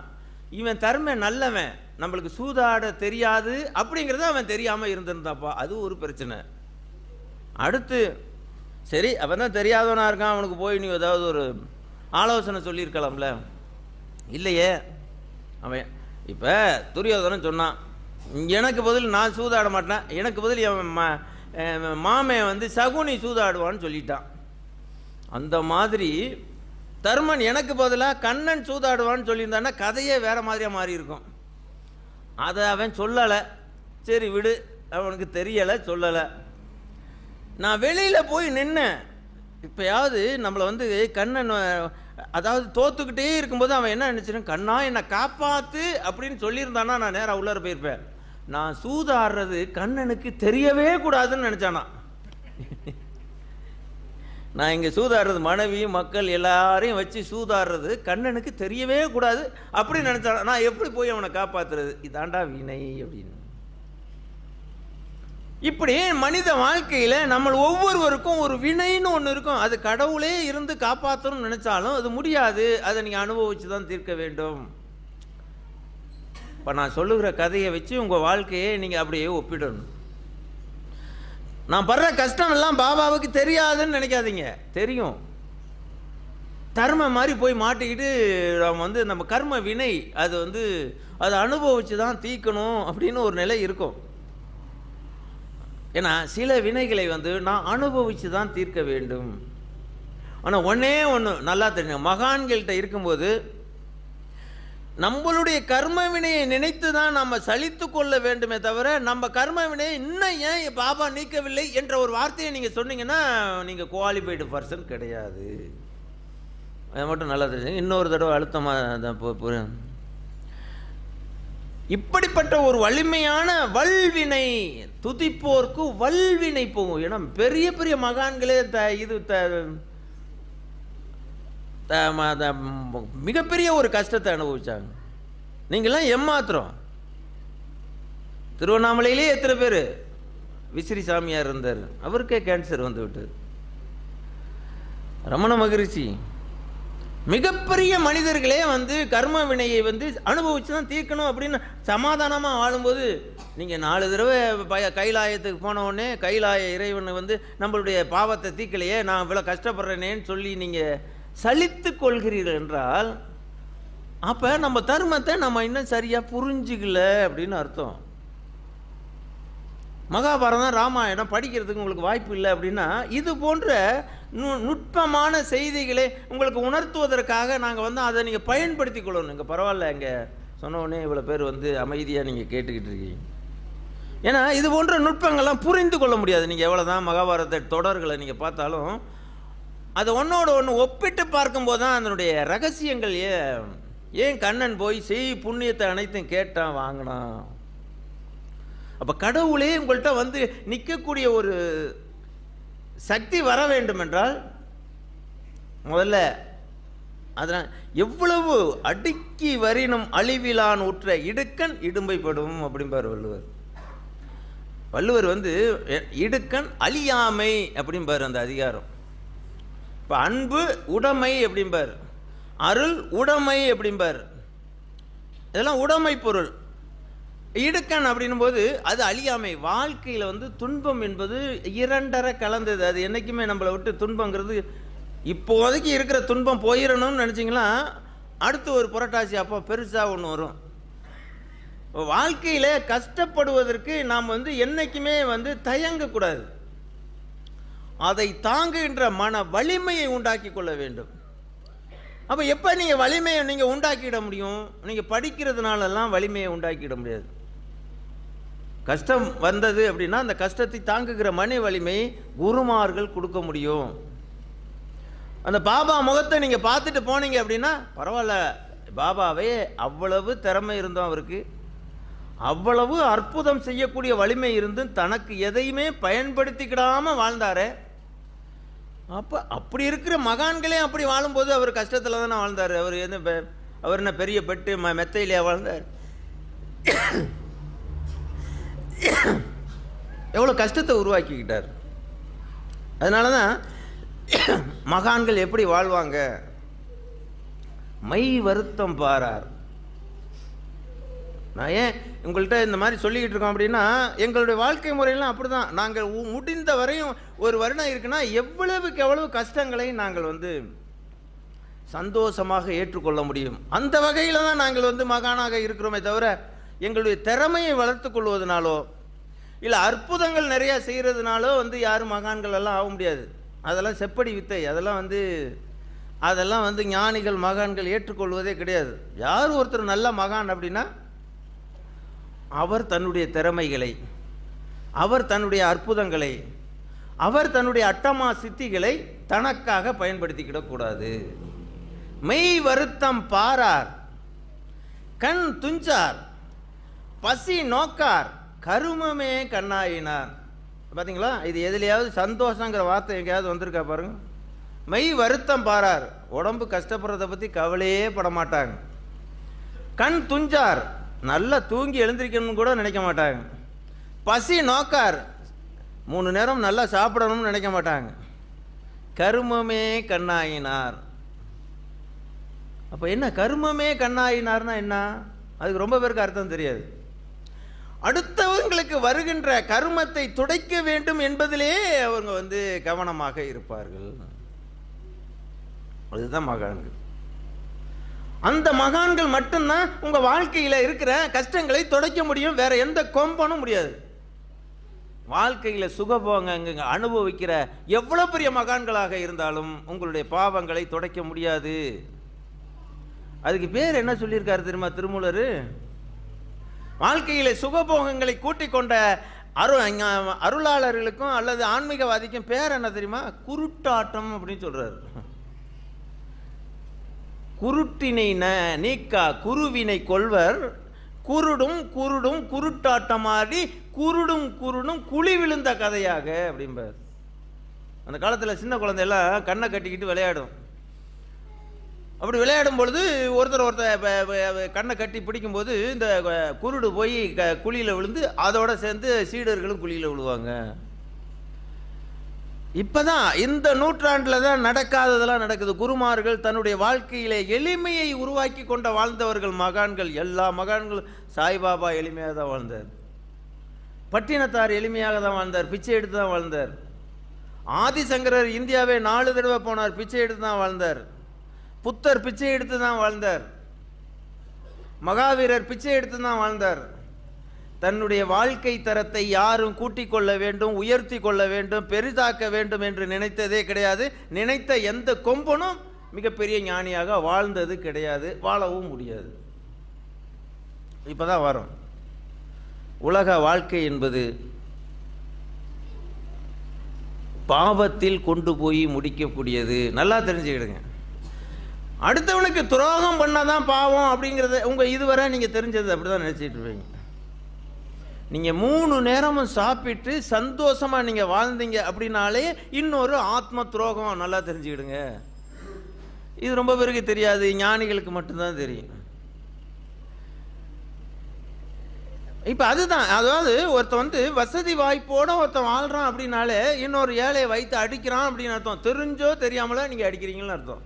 இவன் தர்ம நல்லவன், நம்மளுக்கு சூதாட தெரியாது அப்படிங்கிறத அவன் தெரியாமல் இருந்திருந்தாப்பா. அது ஒரு பிரச்சனை. அடுத்து சரி அவன் தான் தெரியாதவனாக இருக்கான், அவனுக்கு போய் நீ ஏதாவது ஒரு ஆலோசனை சொல்லியிருக்கலாம்ல. இல்லையே, அவன் இப்போ துரியோதனன் சொன்னான், எனக்கு பதில் நான் சூதாட மாட்டேன், எனக்கு பதில் என் மாமே சகுனி சூதாடுவான்னு சொல்லிட்டான். அந்த மாதிரி தர்மன் எனக்கு பதிலாக கண்ணன் சூதாடுவான்னு சொல்லியிருந்தான்னா கதையே வேற மாதிரியாக மாறி இருக்கும். அதை அவன் சொல்லலை, சரி விடு, அவனுக்கு தெரியலை, சொல்லலை. நான் வெளியில் போய் நின்னேன். இப்போயாவது நம்மளை வந்து கண்ணன் அதாவது தோத்துக்கிட்டே இருக்கும்போது அவன் என்ன நினச்சிருக்கான், கண்ணா என்னை காப்பாற்று அப்படின்னு சொல்லியிருந்தானா நான் நேராக உள்ளார போயிருப்பேன். நான் சூதாடுறது கண்ணனுக்கு தெரியவே கூடாதுன்னு நினச்சானா. நான் இங்கே சூதாடுறது மனைவி மக்கள் எல்லாரையும் வச்சு சூதாடுறது கண்ணனுக்கு தெரியவே கூடாது அப்படின்னு நினச்சானா. நான் எப்படி போய் அவனை காப்பாற்றுறது? இதாண்டா வினை அப்படின்னு. இப்படி மனித வாழ்க்கையில் நம்ம ஒவ்வொருவருக்கும் ஒரு வினைன்னு ஒன்று இருக்கும். அது கடவுளே இருந்து காப்பாற்றணும்னு நினைச்சாலும் அது முடியாது. அதை நீங்கள் அனுபவிச்சு தான் தீர்க்க வேண்டும். இப்போ நான் சொல்லுகிற கதையை வச்சு உங்கள் வாழ்க்கையை நீங்கள் அப்படியே ஒப்பிடணும். நான் படுற கஷ்டம் எல்லாம் பாபாவுக்கு தெரியாதுன்னு நினைக்காதீங்க, தெரியும். தர்ம மாதிரி போய் மாட்டிக்கிட்டு நம்ம நம்ம கர்ம வினை அது அதை அனுபவிச்சு தான் தீர்க்கணும் அப்படின்னு ஒரு நிலை இருக்கும். ஏன்னா சில வினைகளை நான் அனுபவிச்சு தான் தீர்க்க வேண்டும். ஆனால் ஒன்றே ஒன்று நல்லா தெரியும், மகான்கள்கிட்ட இருக்கும்போது நம்மளுடைய கர்ம வினையை நினைத்து தான் நம்ம சலித்து கொள்ள வேண்டுமே தவிர நம்ம கர்ம வினையை இன்னும் ஏன் பாபா நீக்கவில்லை என்ற ஒரு வார்த்தையை நீங்கள் சொன்னீங்கன்னா நீங்கள் குவாலிஃபைடு பர்சன் கிடையாது. அதை மட்டும் நல்லா தெரிஞ்சு இன்னொரு தடவை அழுத்தமாக இப்படிப்பட்ட ஒரு வலிமையான வல்வினை துதிப்போர்க்கு வல்வினை போகும். ஏன்னா பெரிய பெரிய மகான்களே மிகப்பெரிய ஒரு கஷ்டத்தை அனுபவிச்சாங்க. நீங்களாம் ஏமாத்திரம். திருவண்ணாமலையிலே எத்தனை பேர்? விசிறி சாமியார் இருந்தார், அவருக்கே கேன்சர் வந்து விட்டது. ரமண மகரிஷி மிகப்பெரிய மனிதர்களே கர்ம வினையை அனுபவிச்சு தான் தீர்க்கணும் அப்படின்னு சமாதானமாக வாழும்போது நீங்கள் 4 தடவை கைலாயத்துக்கு போன உடனே கைலாய இறைவன் நம்மளுடைய பாவத்தை தீர்க்கலையே, நான் இவ்வளோ கஷ்டப்படுறேனேன்னு சொல்லி நீங்கள் சலித்து கொள்கிறீர்கள் என்றால் அப்போ நம்ம தர்மத்தை நம்ம இன்னும் சரியாக புரிஞ்சுக்கல அப்படின்னு அர்த்தம். மகாபாரதம் ராமாயணம் படிக்கிறதுக்கு உங்களுக்கு வாய்ப்பு இல்லை அப்படின்னா இது போன்ற நுட்பமான செய்திகளை உங்களுக்கு உணர்த்துவதற்காக நாங்கள் அதை நீங்கள் பயன்படுத்தி கொள்ளணும். இங்கே பரவாயில்ல, இங்கே சொன்ன உடனே இவ்வளோ பேர் அமைதியாக நீங்கள் கேட்டுக்கிட்டு இருக்கீங்க. ஏன்னா இது போன்ற நுட்பங்கள்லாம் புரிந்து கொள்ள முடியாது. நீங்கள் எவ்வளோ தான் மகாபாரத தொடர்களை நீங்கள் பார்த்தாலும் அதை ஒன்றோட ஒன்று ஒப்பிட்டு பார்க்கும்போது தான் அதனுடைய ரகசியங்கள் ஏன் கண்ணன் போய் புண்ணியத்தை அனைத்தும் கேட்டான் வாங்கினான். அப்போ கடவுளே உங்கள்கிட்ட நிற்கக்கூடிய ஒரு சக்தி வர வேண்டும் என்றால் முதல்ல அதனால் எவ்வளவு அடுக்கி வரினும் அழிவிலான் உற்ற இடுக்கண் இடும்பைப்படும் அப்படிம்பார் வள்ளுவர். வள்ளுவர் இடுக்கண் அழியாமை அப்படிம்பார் அந்த அதிகாரம். இப்போ அன்பு உடைமை அப்படிம்பார், அருள் உடைமை அப்படிம்பார். இதெல்லாம் உடைமை பொருள். இடுக்கண் அப்படின்னும் போது அது அழியாமை. வாழ்க்கையில் துன்பம் என்பது இரண்டரை கலந்தது. அது என்றைக்குமே நம்மளை விட்டு துன்பங்கிறது இப்போதைக்கு இருக்கிற துன்பம் போயிடணும்னு நினச்சிங்களா அடுத்து ஒரு புரட்டாசி அப்போ பெருசாக ஒன்று வரும். வாழ்க்கையில் கஷ்டப்படுவதற்கு நாம் என்றைக்குமே தயங்கக்கூடாது. அதை தாங்குகின்ற மன வலிமையை உண்டாக்கி கொள்ள வேண்டும். அப்போ எப்போ நீங்கள் வலிமையை நீங்கள் உண்டாக்கிட முடியும்? நீங்கள் படிக்கிறதுனாலெல்லாம் வலிமையை உண்டாக்கிட முடியாது. கஷ்டம் வந்தது அப்படின்னா அந்த கஷ்டத்தை தாங்குகிற மன வலிமை குருமார்கள் கொடுக்க முடியும். அந்த பாபா முகத்தை நீங்கள் பார்த்துட்டு போனீங்க அப்படின்னா பரவாயில்ல, பாபாவே அவ்வளவு திறமை இருந்தோம், அவருக்கு அவ்வளவு அற்புதம் செய்யக்கூடிய வலிமை இருந்தும் தனக்கு எதையுமே பயன்படுத்திக்கிடாமல் வாழ்ந்தாரே. அப்போ அப்படி இருக்கிற மகான்களே அப்படி வாழும்போது அவர் கஷ்டத்தில் தானே வாழ்ந்தார். அவர் என்ன பெரிய பெட்டு மெத்தையிலே வாழ்ந்தார்? எவ்வளோ கஷ்டத்தை உருவாக்கிக்கிட்டார். அதனால தான் மகான்கள் எப்படி வாழ்வாங்க, மை வருத்தம் பாரார். நான் ஏன் உங்கள்கிட்ட இந்த மாதிரி சொல்லிக்கிட்டு இருக்கோம் அப்படின்னா எங்களுடைய வாழ்க்கை முறையெல்லாம் அப்படி தான். நாங்கள் முடிந்த வரையும் ஒரு வருடம் இருக்குன்னா எவ்வளவுக்கு எவ்வளவு கஷ்டங்களை நாங்கள் சந்தோஷமாக ஏற்றுக்கொள்ள முடியும். அந்த வகையில் தான் நாங்கள் மகானாக இருக்கிறோமே தவிர எங்களுடைய திறமையை வளர்த்து கொள்வதனாலோ இல்லை அற்புதங்கள் நிறையா செய்கிறதுனாலோ யாரும் மகான்கள் எல்லாம் ஆக முடியாது. அதெல்லாம் செப்படி வித்தை. அதெல்லாம் வந்து ஞானிகள் மகான்கள் ஏற்றுக்கொள்வதே கிடையாது. யார் ஒருத்தர் நல்ல மகான் அப்படின்னா அவர் தன்னுடைய திறமைகளை, அவர் தன்னுடைய அற்புதங்களை, அவர் தன்னுடைய அட்டமா சித்திகளை தனக்காக பயன்படுத்திக்கிடக்கூடாது. மெய் வருத்தம் பாரார், கண் துஞ்சார், பசி நோக்கார், கருமமே கண்ணாயினார். பார்த்தீங்களா? இது எதுலையாவது சந்தோஷங்கிற வார்த்தை எங்கேயாவது வந்திருக்கா பாருங்க. மெய் வருத்தம் பாரார், உடம்பு கஷ்டப்படுறதை பற்றி கவலையே பட மாட்டாங்க. கண் துஞ்சார், நல்லா தூங்கி எழுந்திருக்கணும்னு கூட நினைக்க மாட்டாங்க. பசி நோக்கார், 3 நேரம் நல்லா சாப்பிடணும்னு நினைக்க மாட்டாங்க. கருமமே கண்ணாயினார். அப்போ என்ன கருமமே கண்ணாயினார்னா என்ன? அதுக்கு ரொம்ப பேருக்கு அர்த்தம் தெரியாது. அடுத்தவங்களுக்கு வருகின்ற கருமத்தை துடைக்க வேண்டும் என்பதிலே அவங்க வந்து கவனமாக இருப்பார்கள். அதுதான் மகான்கள். அந்த மகான்கள் மட்டும்தான் உங்க வாழ்க்கையில இருக்கிற கஷ்டங்களை துடைக்க முடியும். வேற எந்த கொம்பனும் முடியாது. வாழ்க்கையில சுகபோகங்க அனுபவிக்கிற எவ்வளவு பெரிய மகான்களாக இருந்தாலும் உங்களுடைய பாவங்களை துடைக்க முடியாது. அதுக்கு பேர் என்ன சொல்லியிருக்காரு தெரியுமா திருமூலர்? வாழ்க்கையில சுகபோகங்களை கூட்டிக் கொண்ட அருளாளர்களுக்கும் அல்லது ஆன்மீகவாதிக்கும் பேர் என்ன தெரியுமா? குருட்டாட்டம் அப்படின்னு சொல்றாரு. குருட்டினை நீக்கா குருவினை கொள்வர், குருடும் குருடும் குருட்டாட்டமாடி குருடும் குருடும் குழி விழுந்த கதையாக அப்படிம்பார். அந்த காலத்தில் சின்ன குழந்தையெல்லாம் கண்ணை கட்டிக்கிட்டு விளையாடும். அப்படி விளையாடும் பொழுது ஒருத்தர் கண்ணை கட்டி பிடிக்கும்போது இந்த குருடு போய் குழியில் விழுந்து அதோட சேர்ந்து சீடர்களும் குழியில் விழுவாங்க. இப்பதான் இந்த நூற்றாண்டில் தான் நடக்காததெல்லாம் நடக்குது. குருமார்கள் தன்னுடைய வாழ்க்கையிலே எளிமையை உருவாக்கி கொண்ட வாழ்ந்தவர்கள் மகான்கள். எல்லா மகான்களும் சாய்பாபா எளிமையாக தான் வாழ்ந்தார். பட்டினத்தார் எளிமையாக தான் வாழ்ந்தார், பிச்சை எடுத்து தான் வாழ்ந்தார். ஆதிசங்கரர் இந்தியாவை 4 தடவை போனார், பிச்சை எடுத்து தான் வாழ்ந்தார். புத்தர் பிச்சை எடுத்து தான் வாழ்ந்தார். மகாவீரர் பிச்சை எடுத்து தான் வாழ்ந்தார். தன்னுடைய வாழ்க்கை தரத்தை யாரும் கூட்டிக் கொள்ள வேண்டும், உயர்த்தி கொள்ள வேண்டும், பெரிதாக்க வேண்டும் என்று நினைத்ததே கிடையாது. நினைத்த எந்த கொம்பனும் மிகப்பெரிய ஞானியாக வாழ்ந்தது கிடையாது, வாழவும் முடியாது. இப்பதான் வரும். உலக வாழ்க்கை என்பது பாவத்தில் கொண்டு போய் முடிக்கக்கூடியது. நல்லா தெரிஞ்சுக்கிடுங்க. அடுத்தவனுக்கு துரோகம் பண்ணாதான் பாவம் அப்படிங்கிறத இதுவரை நீங்க தெரிஞ்சது அப்படிதான் நினைச்சிட்டு இருப்பீங்க. நீங்க 3 நேரமும் சாப்பிட்டு சந்தோஷமா நீங்க வாழ்ந்தீங்க அப்படின்னாலே இன்னொரு ஆத்ம துரோகம். நல்லா தெரிஞ்சுக்கிடுங்க. இது ரொம்ப பேருக்கு தெரியாது, ஞானிகளுக்கு மட்டும்தான் தெரியும். இப்ப அதுதான், அதாவது ஒருத்தன் வசதி வாய்ப்போட ஒருத்தன் வாழ்றான் அப்படின்னாலே இன்னொரு ஏழையை வைத்து அடிக்கிறான் அப்படின்னு அர்த்தம். தெரிஞ்சோ தெரியாமல நீங்க அடிக்கிறீங்கன்னு அர்த்தம்.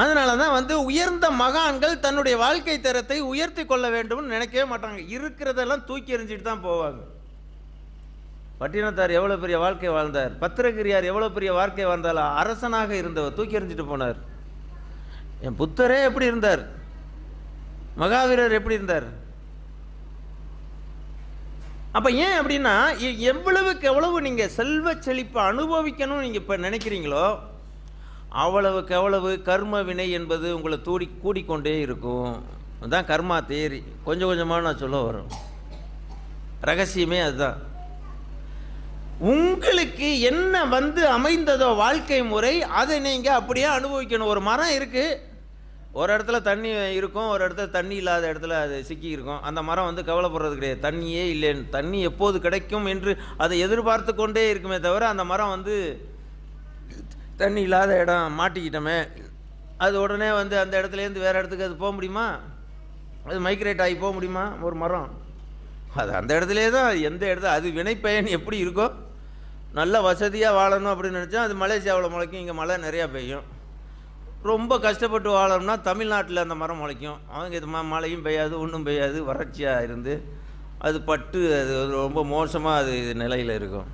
அதனாலதான் உயர்ந்த மகான்கள் தன்னுடைய வாழ்க்கை தரத்தை உயர்த்தி கொள்ள வேண்டும் நினைக்கவே மாட்டாங்க. இருக்கிறதெல்லாம் தூக்கி எறிஞ்சிட்டு தான் போவாங்க. பட்டினத்தார் எவ்வளவு பெரிய வாழ்க்கை வாழ்ந்தார், பத்திரகிரியார் எவ்வளவு பெரிய வாழ்க்கை வாழ்ந்தாலும் அரசனாக இருந்தவர் தூக்கி எறிஞ்சிட்டு போனார். என் புத்தரே எப்படி இருந்தார், மகாவீரர் எப்படி இருந்தார். அப்ப ஏன் அப்படின்னா எவ்வளவுக்கு எவ்வளவு நீங்க செல்வ செழிப்பை அனுபவிக்கணும் நீங்க இப்ப நினைக்கிறீங்களோ அவ்வளவுக்கு எவ்வளவு கர்ம வினை என்பது உங்களை கூடிக்கொண்டே இருக்கும். அதுதான் கர்மா தேரி. கொஞ்சம் கொஞ்சமாக நான் சொல்ல வரோம். ரகசியமே அதுதான். உங்களுக்கு என்ன அமைந்ததோ வாழ்க்கை முறை அதை நீங்க அப்படியே அனுபவிக்கணும். ஒரு மரம் இருக்கு, ஒரு இடத்துல தண்ணி இருக்கும், ஒரு இடத்துல தண்ணி இல்லாத இடத்துல அது சிக்கி இருக்கும். அந்த மரம் கவலைப்படுறது கிடையாது, தண்ணியே இல்லைன்னு. தண்ணி எப்போது கிடைக்கும் என்று அதை எதிர்பார்த்து கொண்டே இருக்குமே தவிர அந்த மரம் தண்ணி இல்லாத இடம் மாட்டிக்கிட்டோமே அது உடனே அந்த இடத்துலேருந்து வேறு இடத்துக்கு அது போக முடியுமா? அது மைக்ரேட் ஆகி போக முடியுமா? ஒரு மரம் அது அந்த இடத்துலே தான். எந்த இடத்துல அது வினைப்பயன் எப்படி இருக்கோ, நல்ல வசதியாக வாழணும் அப்படின்னு நினச்சா அது மலேசியாவில் முளைக்கும். இங்கே மழை நிறையா பெய்யும். ரொம்ப கஷ்டப்பட்டு வாழணும்னா தமிழ்நாட்டில் அந்த மரம் முளைக்கும். அவங்க இது மழையும் பெய்யாது, ஒன்றும் பெய்யாது, வறட்சியாக இருந்து அது பட்டு அது ரொம்ப மோசமாக அது நிலையில் இருக்கும்.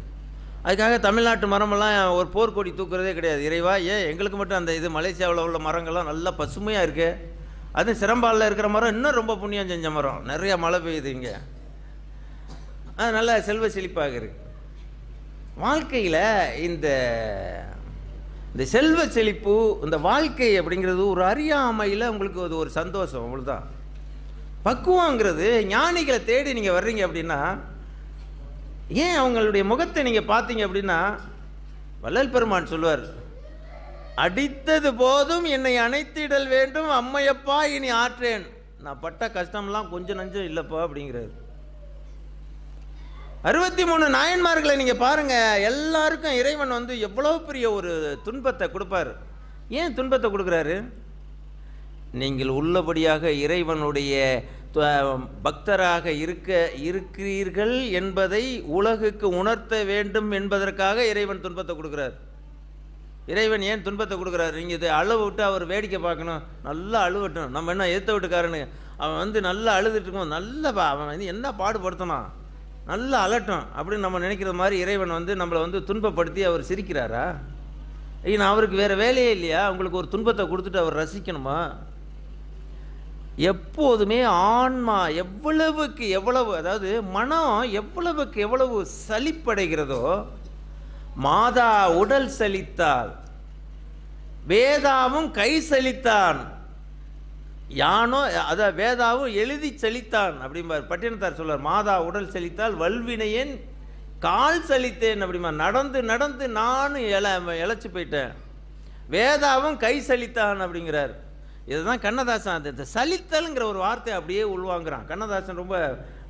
அதுக்காக தமிழ்நாட்டு மரமெல்லாம் ஒரு போர்க்கொடி தூக்குறதே கிடையாது. இறைவா, ஏன் எங்களுக்கு மட்டும் அந்த மலேசியாவில் உள்ள மரங்கள்லாம் நல்லா பசுமையாக இருக்கு, அது சிரம்பாலில் இருக்கிற மரம் இன்னும் ரொம்ப புண்ணியம் செஞ்ச மரம், நிறையா மழை பெய்யுது இங்கே, அது நல்லா செல்வ செழிப்பாக இருக்கு. வாழ்க்கையில் இந்த இந்த செல்வ செழிப்பு, இந்த வாழ்க்கை அப்படிங்கிறது ஒரு அறியாமையில் உங்களுக்கு அது ஒரு சந்தோஷம், அவ்வளோதான். பக்குவங்கிறது ஞானிகளை தேடி நீங்கள் வர்றீங்க அப்படின்னா, ஏன் அவங்களுடைய முகத்தை நீங்கள் பார்த்தீங்க அப்படின்னா, வள்ளல் பெருமான் சொல்லுவார், அடித்தது போதும் என்னை அணைத்திடல் வேண்டும் அம்மையப்பா இனி ஆற்றேன், நான் பட்ட கஷ்டம்லாம் கொஞ்சம் நஞ்சம் இல்லைப்பா அப்படிங்கிறார். 63 நாயன்மார்களை நீங்கள் பாருங்கள், எல்லாருக்கும் இறைவன் வந்து எவ்வளோ பெரிய ஒரு துன்பத்தை கொடுப்பார். ஏன் துன்பத்தை கொடுக்குறாரு? நீங்கள் உள்ளபடியாக இறைவனுடைய பக்தராக இருக்கிறீர்கள் என்பதை உலகுக்கு உணர்த்த வேண்டும் என்பதற்காக இறைவன் துன்பத்தை கொடுக்குறார். இறைவன் ஏன் துன்பத்தை கொடுக்குறாரு? நீங்கள் இதை அழுவ விட்டு அவர் வேடிக்கை பார்க்கணும், நல்லா அழுவட்டும். நம்ம என்ன ஏற்ற விட்டுக்காரனு, அவன் வந்து நல்லா அழுதுட்டு இருக்கோம், நல்ல அவன் வந்து என்ன பாடுபடுத்தணும், நல்லா அலட்டும் அப்படின்னு நம்ம நினைக்கிற மாதிரி இறைவன் வந்து நம்மளை வந்து துன்பப்படுத்தி அவர் சிரிக்கிறாரா? ஏன்னா அவருக்கு வேறு வேலையே இல்லையா? உங்களுக்கு ஒரு துன்பத்தை கொடுத்துட்டு அவர் ரசிக்கணுமா? எப்போதுமே ஆன்மா எவ்வளவுக்கு எவ்வளவு, அதாவது மனம் எவ்வளவுக்கு எவ்வளவு சலிப்படைகிறதோ, மாதா உடல் சலித்தால் வேதாவும் கை சலித்தான், யானோ அத வேதாவும் எழுதி செழித்தான் அப்படிம்பார் பட்டினத்தார் சொல்வார். மாதா உடல் செழித்தால் வல்வினையேன் கால் சலித்தேன் அப்படிமா, நடந்து நடந்து நானும் இழைச்சி போயிட்டேன், வேதாவும் கை சலித்தான் அப்படிங்கிறார். இதுதான் கண்ணதாசன் அந்த சலித்தல்ங்கிற ஒரு வார்த்தையை அப்படியே உள்வாங்கிறான். கண்ணதாசன் ரொம்ப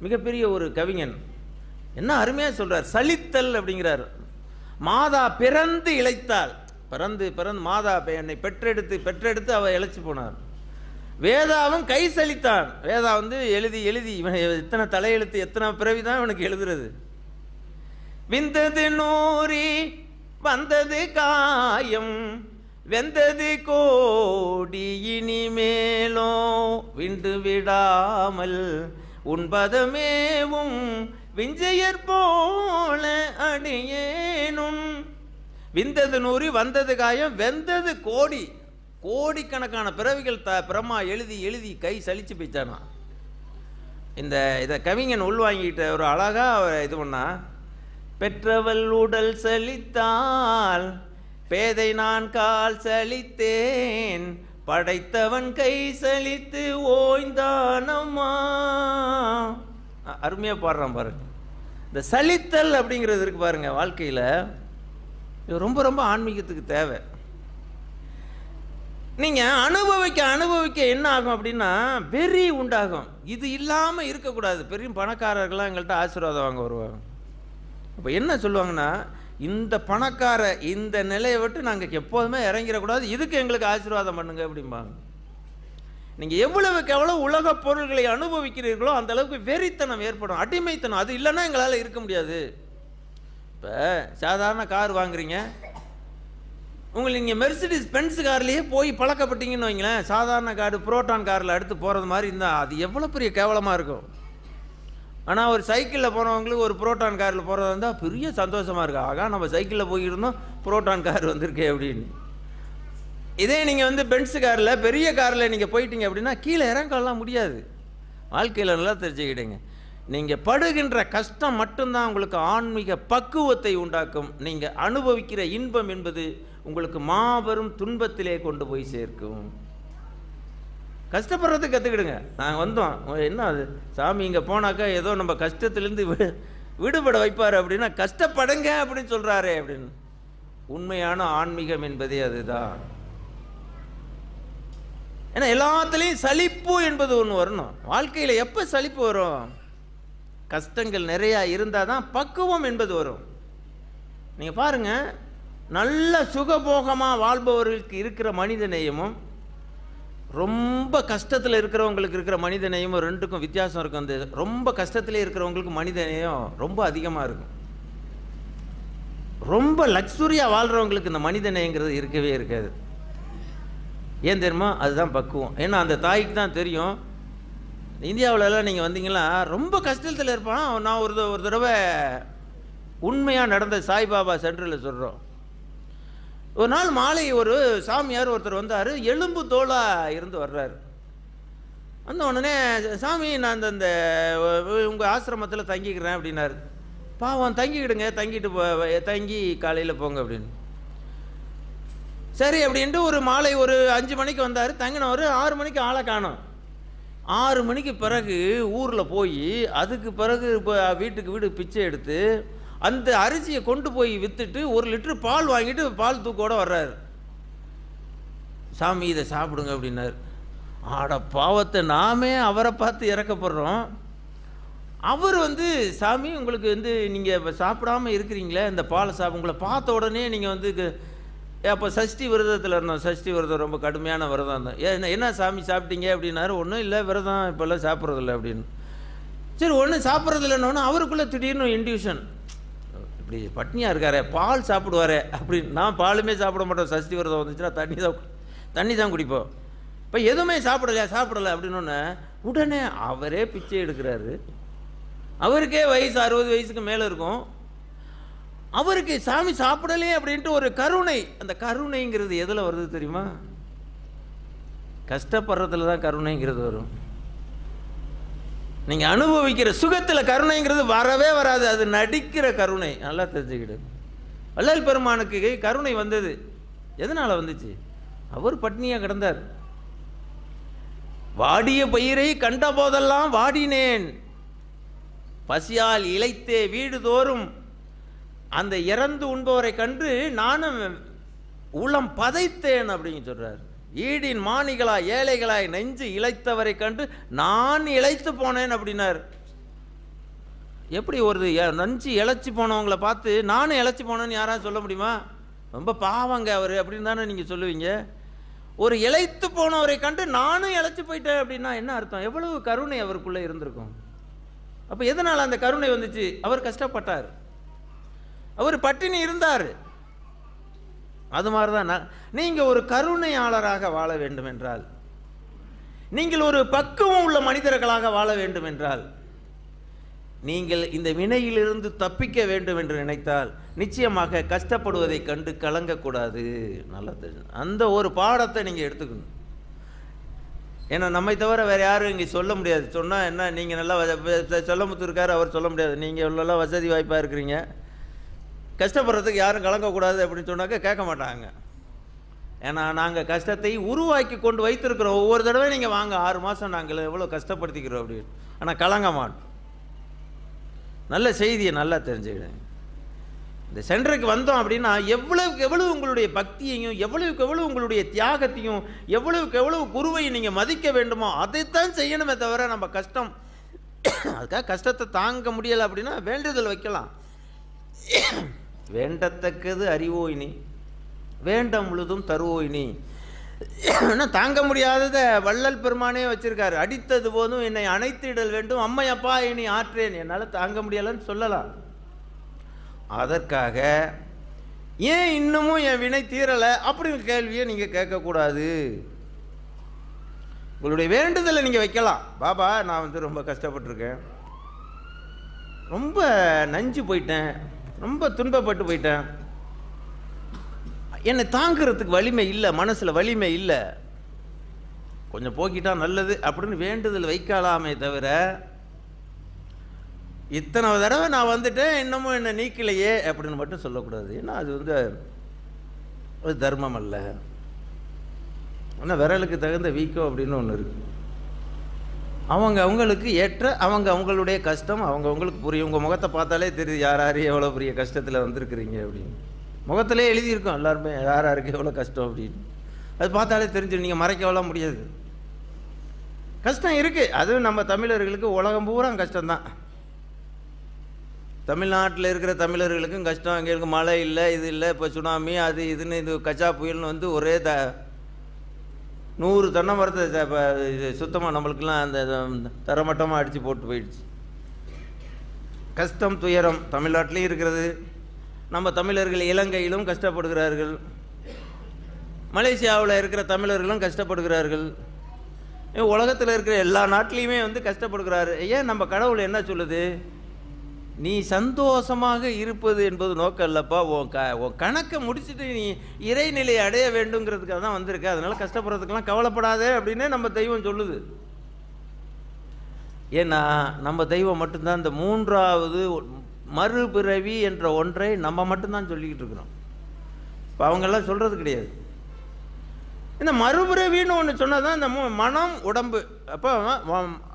மிகப்பெரிய ஒரு கவிஞன், என்ன அருமையாக சொல்கிறார், சலித்தல் அப்படிங்கிறார். மாதா பிறந்து இழைத்தாள், பிறந்து பிறந்து மாதா என்னை பெற்றெடுத்து அவள் இழைச்சி போனார். வேதாவும் கை சலித்தான், வேதா வந்து எழுதி எழுதி இவன் எத்தனை தலையெழுத்து எத்தனை பிறவி தான் இவனுக்கு எழுதுறது. விந்தது நூறி வந்தது காயம் வெந்தது கோடி இனிமேலோ விண்டு விடாமல் உண்பதமேவும் விஞ்சையர் போல அடியேனும். விந்தது நூறி வந்தது காயம் வெந்தது கோடி, கோடிக்கணக்கான பிறவிகள் பிரம்மா எழுதி எழுதி கை சலிச்சு போயிட்டானா. இதை கவிஞன் உள்வாங்கிட்ட ஒரு அழகா இது பண்ணா, பெற்றவள் உடல் சலித்தால் பேதை நான் கால் சலித்தேன், படைத்தவன் கை சலித்து ஓய்ந்தானம்மா. அருமையாக பாடுறான் பாருங்க. இந்த சலித்தல் அப்படிங்கிறது இருக்கு பாருங்க, வாழ்க்கையில் இது ரொம்ப ரொம்ப ஆன்மீகத்துக்கு தேவை. நீங்கள் அனுபவிக்க அனுபவிக்க என்ன ஆகும் அப்படின்னா வெறி உண்டாகும். இது இல்லாமல் இருக்கக்கூடாது. பெரிய பணக்காரர்கள்லாம் எங்கள்கிட்ட ஆசீர்வாதம் வாங்க வருவாங்க. அப்போ என்ன சொல்லுவாங்கன்னா, இந்த பணக்கார இந்த நிலையை விட்டு நாங்கள் எப்போதுமே இறங்கிடக்கூடாது, இதுக்கு எங்களுக்கு ஆசீர்வாதம் பண்ணுங்க அப்படிம்பாங்க. நீங்கள் எவ்வளவுக்கு எவ்வளோ உலக பொருள்களை அனுபவிக்கிறீர்களோ அந்த அளவுக்கு வெறித்தனம் ஏற்படும், அடிமைத்தனம். அது இல்லைன்னா எங்களால் இருக்க முடியாது. இப்போ சாதாரண கார் வாங்குறீங்க, உங்களுக்கு நீங்கள் மெர்சிடிஸ் பென்ஸ் கார்லேயே போய் பழக்கப்பட்டீங்கன்னு வைங்களேன், சாதாரண கார் புரோட்டான் காரில் அடுத்து போகிறது மாதிரி இருந்தால் அது எவ்வளோ பெரிய கேவலமாக இருக்கும். ஆனால் ஒரு சைக்கிளில் போகிறவங்களுக்கு ஒரு புரோட்டான் காரில் போகிறதா இருந்தால் பெரிய சந்தோஷமாக இருக்கு, ஆகா நம்ம சைக்கிளில் போயிருந்தோம் புரோட்டான் கார் வந்திருக்கே அப்படின்னு. இதே நீங்கள் வந்து பென்ஸ் காரில் பெரிய காரில் நீங்கள் போயிட்டீங்க அப்படின்னா கீழே இறங்கலாம் முடியாது. வாழ்க்கையில் நல்லா தெரிஞ்சுக்கிடுங்க, நீங்கள் படுகின்ற கஷ்டம் மட்டும்தான் உங்களுக்கு ஆன்மீக பக்குவத்தை உண்டாக்கும். நீங்கள் அனுபவிக்கிற இன்பம் என்பது உங்களுக்கு மாபெரும் துன்பத்திலே கொண்டு போய் சேர்க்கும். கஷ்டப்படுறதுக்கு கற்றுக்கிடுங்க. நாங்கள் வந்தோம், என்ன அது சாமி இங்கே போனாக்கா ஏதோ நம்ம கஷ்டத்துலேருந்து விடுபட வைப்பார் அப்படின்னா கஷ்டப்படுங்க அப்படின்னு சொல்கிறாரே அப்படின்னு. உண்மையான ஆன்மீகம் என்பதே அதுதான். ஏன்னா எல்லாத்துலேயும் சலிப்பு என்பது ஒன்று வரணும். வாழ்க்கையில் எப்போ சலிப்பு வரும்? கஷ்டங்கள் நிறையா இருந்தால் தான் பக்குவம் என்பது வரும். நீங்கள் பாருங்கள், நல்ல சுகபோகமாக வாழ்பவர்களுக்கு இருக்கிற மனித நேயமும் ரொம்ப கஷ்டத்தில் இருக்கிறவங்களுக்கு இருக்கிற மனித நேயமும் ரெண்டுக்கும் வித்தியாசம் இருக்கும். அந்த ரொம்ப கஷ்டத்திலே இருக்கிறவங்களுக்கு மனித நேயம் ரொம்ப அதிகமாக இருக்கும். ரொம்ப லக்ஸுரியாக வாழ்கிறவங்களுக்கு இந்த மனித நேயங்கிறது இருக்கவே இருக்காது. ஏன் தெரியுமா? அதுதான் பக்குவம். ஏன்னா அந்த தாய்க்கு தான் தெரியும். இந்தியாவிலலாம் நீங்கள் வந்தீங்கன்னா ரொம்ப கஷ்டத்தில் இருப்பான். நான் ஒரு தடவை உண்மையாக நடந்த சாய்பாபா சென்டரில் சொல்கிறோம். ஒரு நாள் மாலை ஒரு சாமியார் ஒருத்தர் வந்தார், எலும்பு தோளாக இருந்து வர்றார். வந்த உடனே, சாமி நான் இந்த உங்கள் ஆசிரமத்தில் தங்கிக்கிறேன் அப்படின்னாரு. பாவம் தங்கிக்கிடுங்க, தங்கி காலையில் போங்க அப்படின்னு. சரி அப்படின்ட்டு ஒரு மாலை ஒரு 5 மணிக்கு வந்தார். தங்கினவர் 6 மணிக்கு ஆளை காணோம். 6 மணிக்கு பிறகு ஊரில் போய் அதுக்கு பிறகு இப்போ வீட்டுக்கு வீடு பிச்சை எடுத்து அந்த அரிசியை கொண்டு போய் விற்றுட்டு 1 லிட்டர் பால் வாங்கிட்டு பால் தூக்கோட வர்றாரு. சாமி இதை சாப்பிடுங்க அப்படின்னார். ஆட பாவத்தை, நாமே அவரை பார்த்து இறக்கப்படுறோம். அவர் சாமி உங்களுக்கு நீங்கள் இப்போ சாப்பிடாமல் இருக்கிறீங்களே, இந்த பாலை உங்களை பார்த்த உடனே நீங்கள் அப்போ சஷ்டி விரதத்தில் இருந்தோம். சஷ்டி விரதம் ரொம்ப கடுமையான விரதம் இருந்தோம். என்ன சாமி சாப்பிட்டீங்க அப்படின்னாரு. ஒன்றும் இல்லை, விரதம் இப்போல்லாம் சாப்பிட்றதில்ல அப்படின்னு. சரி, ஒன்றும் சாப்பிட்றதில்லன்னு அவருக்குள்ளே திடீர்னு இன்ட்யூஷன், இப்படி பட்னியாக இருக்காரே, பால் சாப்பிடுவாரே அப்படின்னு. நான் பாலுமே சாப்பிட மாட்டோம், சஷ்டி விரதம் வந்துச்சுன்னா தண்ணி தான் குடிப்போம். இப்போ எதுவுமே சாப்பிடலை அப்படின்னு உடனே அவரே பிச்சை எடுக்கிறாரு. அவருக்கே வயசு 60 வயசுக்கு மேலே இருக்கும். அவருக்கு சாமி சாப்பிடலையே அப்படின்ட்டு ஒரு கருணை. அந்த கருணைங்கிறது எதில் வருது தெரியுமா? கஷ்டப்படுறதுல தான் கருணைங்கிறது வரும். நீங்கள் அனுபவிக்கிற சுகத்தில் கருணைங்கிறது வரவே வராது. அது நடிக்கிற கருணை. நல்லா தெரிஞ்சுக்கிடு. வள்ளல் பெருமானுக்கு கருணை வந்தது எதனால் வந்துச்சு? அவர் பட்னியாக கிடந்தார். வாடிய பயிரை கண்ட போதெல்லாம் வாடினேன், பசியால் இளைத்தே வீடு தோறும் அந்த இறந்து உண்பவரை கண்டு நானும் உளம் பதைத்தேன் அப்படின்னு சொல்றார். ஈடின் மாணிகளாய் ஏழைகளாய் நெஞ்சு இளைத்தவரை கண்டு நான் இளைத்து போனேன் அப்படின்னார். எப்படி ஒரு நஞ்சு இழைச்சி போனவங்களை பார்த்து நானும் இழைச்சி போனேன்னு யாராவது சொல்ல முடியுமா? ரொம்ப பாவங்க அவர் அப்படின்னு தானே நீங்கள் சொல்லுவீங்க. ஒரு இளைத்து போனவரை கண்டு நானும் இழைச்சி போயிட்டேன் அப்படின்னா என்ன அர்த்தம்? எவ்வளவு கருணை அவருக்குள்ளே இருந்திருக்கும். அப்போ எதனால் அந்த கருணை வந்துச்சு? அவர் கஷ்டப்பட்டார், அவர் பட்டினி இருந்தார். அது மாதிரி தான் நீங்கள் ஒரு கருணையாளராக வாழ வேண்டும் என்றால், நீங்கள் ஒரு பக்குவம் உள்ள மனிதர்களாக வாழ வேண்டும் என்றால், நீங்கள் இந்த வினையிலிருந்து தப்பிக்க வேண்டும் என்று நினைத்தால் நிச்சயமாக கஷ்டப்படுவதை கண்டு கலங்கக்கூடாது. நல்லா தெரியும். அந்த ஒரு பாடத்தை நீங்கள் எடுத்துக்கணும். ஏன்னா நம்மை தவிர வேறு யாரும் இங்கே சொல்ல முடியாது. சொன்னால் என்ன, நீங்கள் நல்லா சொல்லமுத்து இருக்காரு, அவர் சொல்ல முடியாது. நீங்கள் நல்லா வசதி வாய்ப்பாக இருக்கிறீங்க, கஷ்டப்படுறதுக்கு யாரும் கலங்கக்கூடாது அப்படின்னு சொன்னாக்க கேட்க மாட்டாங்க. ஏன்னா நாங்கள் கஷ்டத்தை உருவாக்கி கொண்டு வைத்திருக்கிறோம். ஒவ்வொரு தடவை நீங்கள் வாங்க 6 மாதம் நாங்கள் எவ்வளோ கஷ்டப்படுத்திக்கிறோம் அப்படின்னு. ஆனால் கலங்க மாட்டோம். நல்ல செய்தியை நல்லா தெரிஞ்சுக்கிடுங்க. இந்த சென்டருக்கு வந்தோம் அப்படின்னா எவ்வளவுக்கு எவ்வளவு உங்களுடைய பக்தியையும், எவ்வளவுக்கு எவ்வளவு உங்களுடைய தியாகத்தையும், எவ்வளவுக்கு எவ்வளவு குருவையும் நீங்கள் மதிக்க வேண்டுமோ அதைத்தான் செய்யணுமே தவிர நம்ம கஷ்டம் அதுக்காக கஷ்டத்தை தாங்க முடியலை அப்படின்னா வேண்டுதல் வைக்கலாம். வேண்டத்தக்கது அறிவோயினி வேண்டம் முழுதும் தருவோயினி. தாங்க முடியாததை வள்ளல் பெருமானே வச்சிருக்காரு. அடித்தது போதும் என்னை அணைத்திடல் வேண்டும், அம்மையப்பா இனி ஆற்றேன், என்னால் தாங்க முடியலன்னு சொல்லலாம். அதற்காக ஏன் இன்னமும் என் வினை தீரலை அப்படிங்கிற கேள்வியை நீங்கள் கேட்கக்கூடாது. உங்களுடைய வேண்டுதலை நீங்கள் வைக்கலாம். பாபா நான் ரொம்ப கஷ்டப்பட்டிருக்கேன், ரொம்ப நஞ்சு போயிட்டேன், ரொம்ப துன்பப்பட்டு போயிட்டேன், என்னை தாங்கிறதுக்கு வலிமை இல்லை, மனசில் வலிமை இல்லை, கொஞ்சம் போக்கிட்டா நல்லது அப்படின்னு வேண்டுதல் வைக்கலாமே தவிர இத்தனை தடவை நான் வந்துட்டேன் இன்னமும் என்னை நீக்கலையே அப்படின்னு மட்டும் சொல்லக்கூடாது. ஏன்னா அது ஒரு தர்மம் அல்ல. ஆனால் விரலுக்கு தகுந்த வீக்கம் அப்படின்னு ஒன்று இருக்கு. அவங்களுக்கு ஏற்ற அவங்களுடைய கஷ்டம் அவங்களுக்கு புரியும். உங்கள் முகத்தை பார்த்தாலே தெரியுது யார் எவ்வளோ பெரிய கஷ்டத்தில் வந்திருக்கிறீங்க அப்படின்னு. முகத்திலே எழுதியிருக்கோம் எல்லாருமே யாருக்கு எவ்வளோ கஷ்டம் அப்படின்னு. அது பார்த்தாலே தெரிஞ்சிடும், நீங்கள் மறைக்கவெல்லாம் முடியாது. கஷ்டம் இருக்குது. அதுவும் நம்ம தமிழர்களுக்கு உலகம் பூரா கஷ்டம்தான். தமிழ்நாட்டில் இருக்கிற தமிழர்களுக்கும் கஷ்டம். அங்கே இருக்க மழை இல்லை, இது இல்லை, இப்போ சுனாமி அது இதுன்னு இது கச்சா புயல்னு ஒரே 100 தென்னை மரத்தை இது சுத்தமாக நம்மளுக்கெல்லாம் அந்த தரமட்டமாக அடித்து போட்டு போயிடுச்சு. கஷ்டம் துயரம் தமிழ்நாட்டிலையும் இருக்கிறது. நம்ம தமிழர்கள் இலங்கையிலும் கஷ்டப்படுகிறார்கள், மலேசியாவில் இருக்கிற தமிழர்களும் கஷ்டப்படுகிறார்கள், உலகத்தில் இருக்கிற எல்லா நாட்டிலையுமே கஷ்டப்படுகிறாரு. ஏன் நம்ம கடவுள் என்ன சொல்லுது? நீ சந்தோஷமாக இருப்பது என்பது நோக்கம் இல்லைப்பா, உன் கணக்கை முடிச்சுட்டு நீ இறைநிலையை அடைய வேண்டுங்கிறதுக்காக தான் வந்திருக்க, அதனால் கஷ்டப்படுறதுக்கெல்லாம் கவலைப்படாதே அப்படின்னு நம்ம தெய்வம் சொல்லுது. ஏன்னா நம்ம தெய்வம் மட்டும்தான் இந்த 3வது மறுபிறவி என்ற ஒன்றை நம்ம மட்டும்தான் சொல்லிக்கிட்டு இருக்கிறோம். இப்போ அவங்கெல்லாம் சொல்கிறது கிடையாது. இந்த மறுபிறவின்னு ஒன்று சொன்னால் தான் இந்த மனம் உடம்பு. அப்போ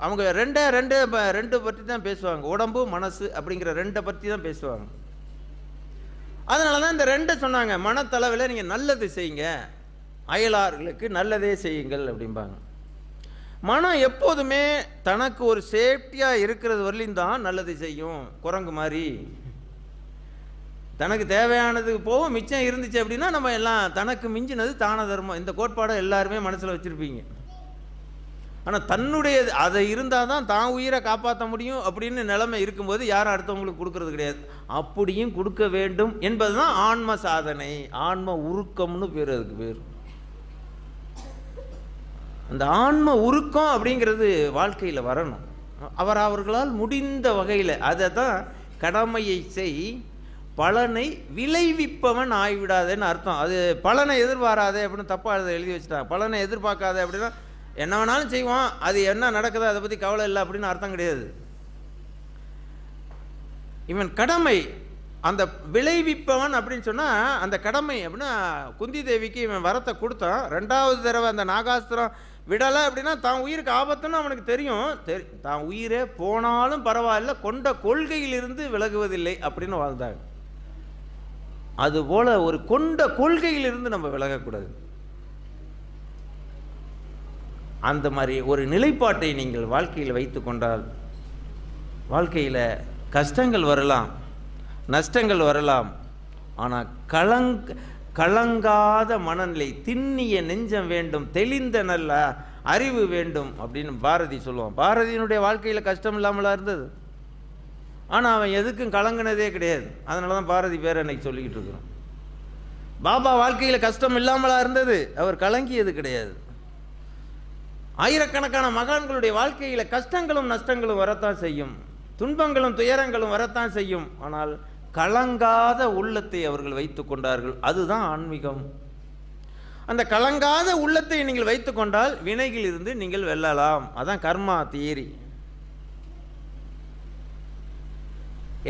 அவங்க ரெண்டு பற்றி தான் பேசுவாங்க. உடம்பு மனசு அப்படிங்கிற ரெண்டை பற்றி தான் பேசுவாங்க. அதனால தான் இந்த ரெண்டை சொன்னாங்க. மனத்தளவில் நீங்கள் நல்லது செய்யுங்க, அயலார்களுக்கு நல்லதே செய்யுங்கள் அப்படிம்பாங்க. மனம் எப்போதுமே தனக்கு ஒரு சேஃப்டியாக இருக்கிறது வரலையும் தான் நல்லது செய்யும். குரங்கு மாதிரி தனக்கு தேவையானதுக்கு போகும், மிச்சம் இருந்துச்சு அப்படின்னா நம்ம எல்லாம் தனக்கு மிஞ்சினது தான தர்மம். இந்த கோட்பாடை எல்லாருமே மனசில் வச்சுருப்பீங்க. ஆனால் தன்னுடைய அதை இருந்தால் தான் தான் உயிரை காப்பாற்ற முடியும் அப்படின்னு நிலைமை இருக்கும்போது யாரும் அடுத்தவங்களுக்கு கொடுக்கறது கிடையாது. அப்படியும் கொடுக்க வேண்டும் என்பது தான் ஆன்ம சாதனை, ஆன்ம உருக்கம்னு பேர். அதுக்கு பேர் அந்த ஆன்ம உருக்கம் அப்படிங்கிறது வாழ்க்கையில் வரணும். அவர்களால் முடிந்த வகையில் அதை தான் கடமையை செய், பலனை விளைவிப்பவன் ஆகிவிடாதேன்னு அர்த்தம். அது பலனை எதிர்பாராதே அப்படின்னு தப்பாக அதை எழுதி வச்சுட்டாங்க. பலனை எதிர்பார்க்காதே அப்படின்னா என்ன வேணாலும் செய்வான், அது என்ன நடக்குதோ அதை பற்றி கவலை இல்லை அப்படின்னு அர்த்தம் கிடையாது. இவன் கடமை அந்த விளைவிப்பவன் அப்படின்னு சொன்னால் அந்த கடமை அப்படின்னா குந்தி தேவிக்கு இவன் வரத்தை கொடுத்தான். 2வது தடவை அந்த நாகாஸ்திரம் விடலை அப்படின்னா தான் உயிருக்கு ஆபத்துன்னு அவனுக்கு தெரியும். தான் உயிரே போனாலும் பரவாயில்ல, கொண்ட கொள்கையிலிருந்து விலகுவதில்லை அப்படின்னு வாழ்ந்தாங்க. அதுபோல ஒரு கொண்ட கொள்கையிலிருந்து நம்ம விலகக்கூடாது. அந்த மாதிரி ஒரு நிலைப்பாட்டை நீங்கள் வாழ்க்கையில் வைத்து கொண்டால் வாழ்க்கையில் கஷ்டங்கள் வரலாம், நஷ்டங்கள் வரலாம், ஆனால் கலங்காத மனநிலை, திண்ணிய நெஞ்சம் வேண்டும், தெளிந்த நல்ல அறிவு வேண்டும் அப்படின்னு பாரதி சொல்லுவான். பாரதியினுடைய வாழ்க்கையில் கஷ்டம் இல்லாமலா இருந்தது, ஆனால் அவன் எதுக்கும் கலங்கினதே கிடையாது. அதனால தான் பாரதி பேர் அன்னைக்கு சொல்லிக்கிட்டு இருக்கிறோம். பாபா வாழ்க்கையில் கஷ்டம் இல்லாமலா இருந்தது, அவர் கலங்கியது கிடையாது. ஆயிரக்கணக்கான மகான்களுடைய வாழ்க்கையில் கஷ்டங்களும் நஷ்டங்களும் வரத்தான் செய்யும், துன்பங்களும் துயரங்களும் வரத்தான் செய்யும், ஆனால் கலங்காத உள்ளத்தை அவர்கள் வைத்து கொண்டார்கள். அதுதான் ஆன்மீகம். அந்த கலங்காத உள்ளத்தை நீங்கள் வைத்து கொண்டால் வினையில் இருந்து நீங்கள் வெல்லலாம். அதான் கர்மா தியரி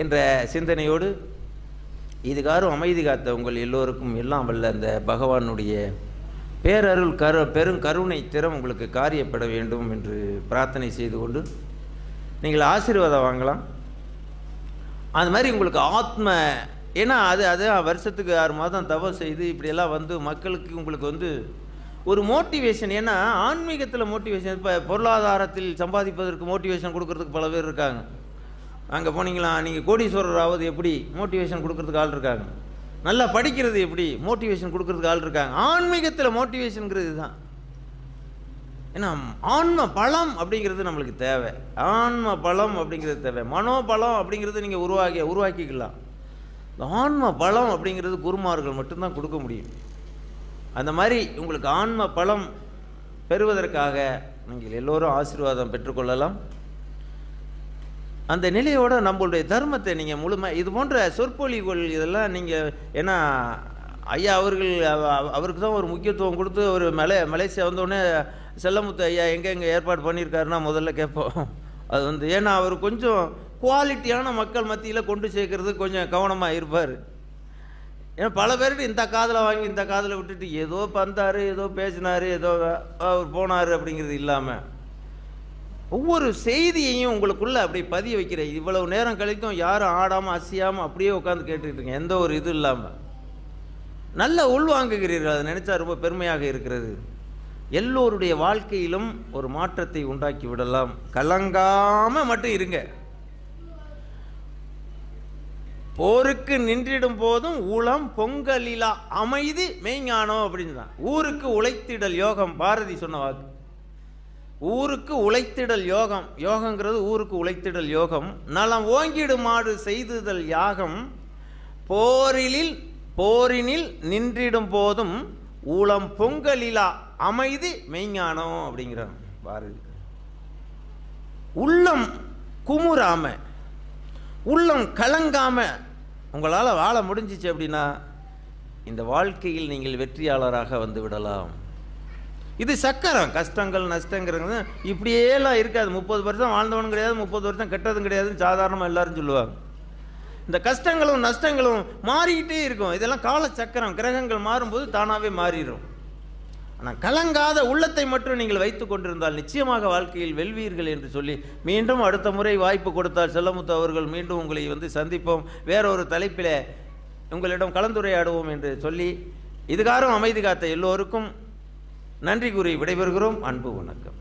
என்ற சிந்தனையோடு இதுகாரும் அமைதி காத்த உங்கள் எல்லோருக்கும் எல்லாம் வல்ல அந்த பகவானுடைய பேரருள் பெருங்கருணை திறம் உங்களுக்கு காரியப்பட வேண்டும் என்று பிரார்த்தனை செய்து கொண்டு நீங்கள் ஆசீர்வாதம் வாங்கலாம். அது மாதிரி உங்களுக்கு ஆத்ம, ஏன்னா அது வருஷத்துக்கு 6 மாதம் தவம் செய்து இப்படியெல்லாம் வந்து மக்களுக்கு உங்களுக்கு ஒரு மோட்டிவேஷன். ஏன்னா ஆன்மீகத்தில் மோட்டிவேஷன், இப்போ பொருளாதாரத்தில் சம்பாதிப்பதற்கு மோட்டிவேஷன் கொடுக்கறதுக்கு பல பேர் இருக்காங்க. அங்கே போனீங்களா நீங்கள் கோடீஸ்வரர் ஆவது எப்படி, மோட்டிவேஷன் கொடுக்கறதுக்கு ஆள் இருக்காங்க. நல்லா படிக்கிறது எப்படி, மோட்டிவேஷன் கொடுக்கறதுக்கு ஆள் இருக்காங்க. ஆன்மீகத்தில் மோட்டிவேஷனுங்கிறது தான். ஏன்னா ஆன்ம பலம் அப்படிங்கிறது நம்மளுக்கு தேவை. ஆன்ம பலம் அப்படிங்கிறது தேவை. மனோபலம் அப்படிங்கிறது நீங்கள் உருவாக்கிக்கலாம். ஆன்ம பலம் அப்படிங்கிறது குருமார்கள் மட்டும்தான் கொடுக்க முடியும். அந்த மாதிரி உங்களுக்கு ஆன்ம பலம் பெறுவதற்காக நீங்கள் எல்லோரும் ஆசீர்வாதம் பெற்றுக்கொள்ளலாம். அந்த நிலையோடு நம்மளுடைய தர்மத்தை நீங்கள் முழுமை இது போன்ற சொற்பொழிவுகள் இதெல்லாம் நீங்கள், ஏன்னா ஐயா அவருக்கு தான் ஒரு முக்கியத்துவம் கொடுத்து ஒரு மலேசியா வந்தோடனே செல்லமுத்து ஐயா எங்கே ஏற்பாடு பண்ணியிருக்காருன்னா முதல்ல கேட்போம். அது ஏன்னா அவர் கொஞ்சம் குவாலிட்டியான மக்கள் மத்தியில் கொண்டு சேர்க்கறது கொஞ்சம் கவனமாக இருப்பார். ஏன்னா பல பேருக்கு இந்த காதில் வாங்கி இந்த காதில் விட்டுட்டு ஏதோ பந்தார், ஏதோ பேசினார், ஏதோ அவர் போனார் அப்படிங்கிறது இல்லாமல் ஒவ்வொரு செய்தியையும் உங்களுக்குள்ளே அப்படி பதிய வைக்கிற. இவ்வளவு நேரம் கழித்தும் யாரும் ஆடாமல் அசையாமல் அப்படியே உட்காந்து கேட்டுக்கிட்டுருங்க, எந்த ஒரு இது இல்லாமல் நல்ல உள்வாங்குகிறீர்கள். அதை நினைச்சா ரொம்ப பெருமையாக இருக்கிறது. எல்லோருடைய வாழ்க்கையிலும் ஒரு மாற்றத்தை உண்டாக்கி விடலாம். கலங்காம மட்டும் இருங்க. போருக்கு நின்றிடும் போதும் உளம் பொங்கலிலா அமைதி மெய்ஞானம் அப்படின்னு தான். ஊருக்கு உழைத்திடல் யோகம், பாரதி சொன்ன வாக்கு. ஊருக்கு உழைத்திடல் யோகம், யோகங்கிறது ஊருக்கு உழைத்திடல் யோகம். நலம் ஓங்கிடுமாறு செய்துதல் யாகம், போரினில் நின்றிடும் போதும் ஊழம் பொங்கலிலா அமைதி மெய்ஞானம் அப்படிங்கிறான் பாரதி. உள்ளம் குமுறாம, உள்ளம் கலங்காம உங்களால் வாழ முடிஞ்சிச்சு அப்படின்னா இந்த வாழ்க்கையில் நீங்கள் வெற்றியாளராக வந்து விடலாம். இது சக்கரம். கஷ்டங்கள் நஷ்டங்கிறது இப்படியேலாம் இருக்காது. 30 வருஷம் வாழ்ந்தவனும் கிடையாது, 30 வருஷம் கெட்டதும் கிடையாதுன்னு சாதாரணமாக எல்லாரும் சொல்லுவாங்க. இந்த கஷ்டங்களும் நஷ்டங்களும் மாறிக்கிட்டே இருக்கும். இதெல்லாம் காலச்சக்கரம். கிரகங்கள் மாறும்போது தானாகவே மாறிடும். ஆனால் கலங்காத உள்ளத்தை மட்டும் நீங்கள் வைத்து கொண்டிருந்தால் நிச்சயமாக வாழ்க்கையில் வெல்வீர்கள் என்று சொல்லி மீண்டும் அடுத்த முறை வாய்ப்பு கொடுத்தால் செல்லமுத்து அவர்கள் மீண்டும் உங்களை சந்திப்போம், வேறொரு தலைப்பில் உங்களிடம் கலந்துரையாடுவோம் என்று சொல்லி இதுகாரும் அமைதி காத்த எல்லோருக்கும் நன்றி கூறி விடைபெறுகிறோம். அன்பு வணக்கம்.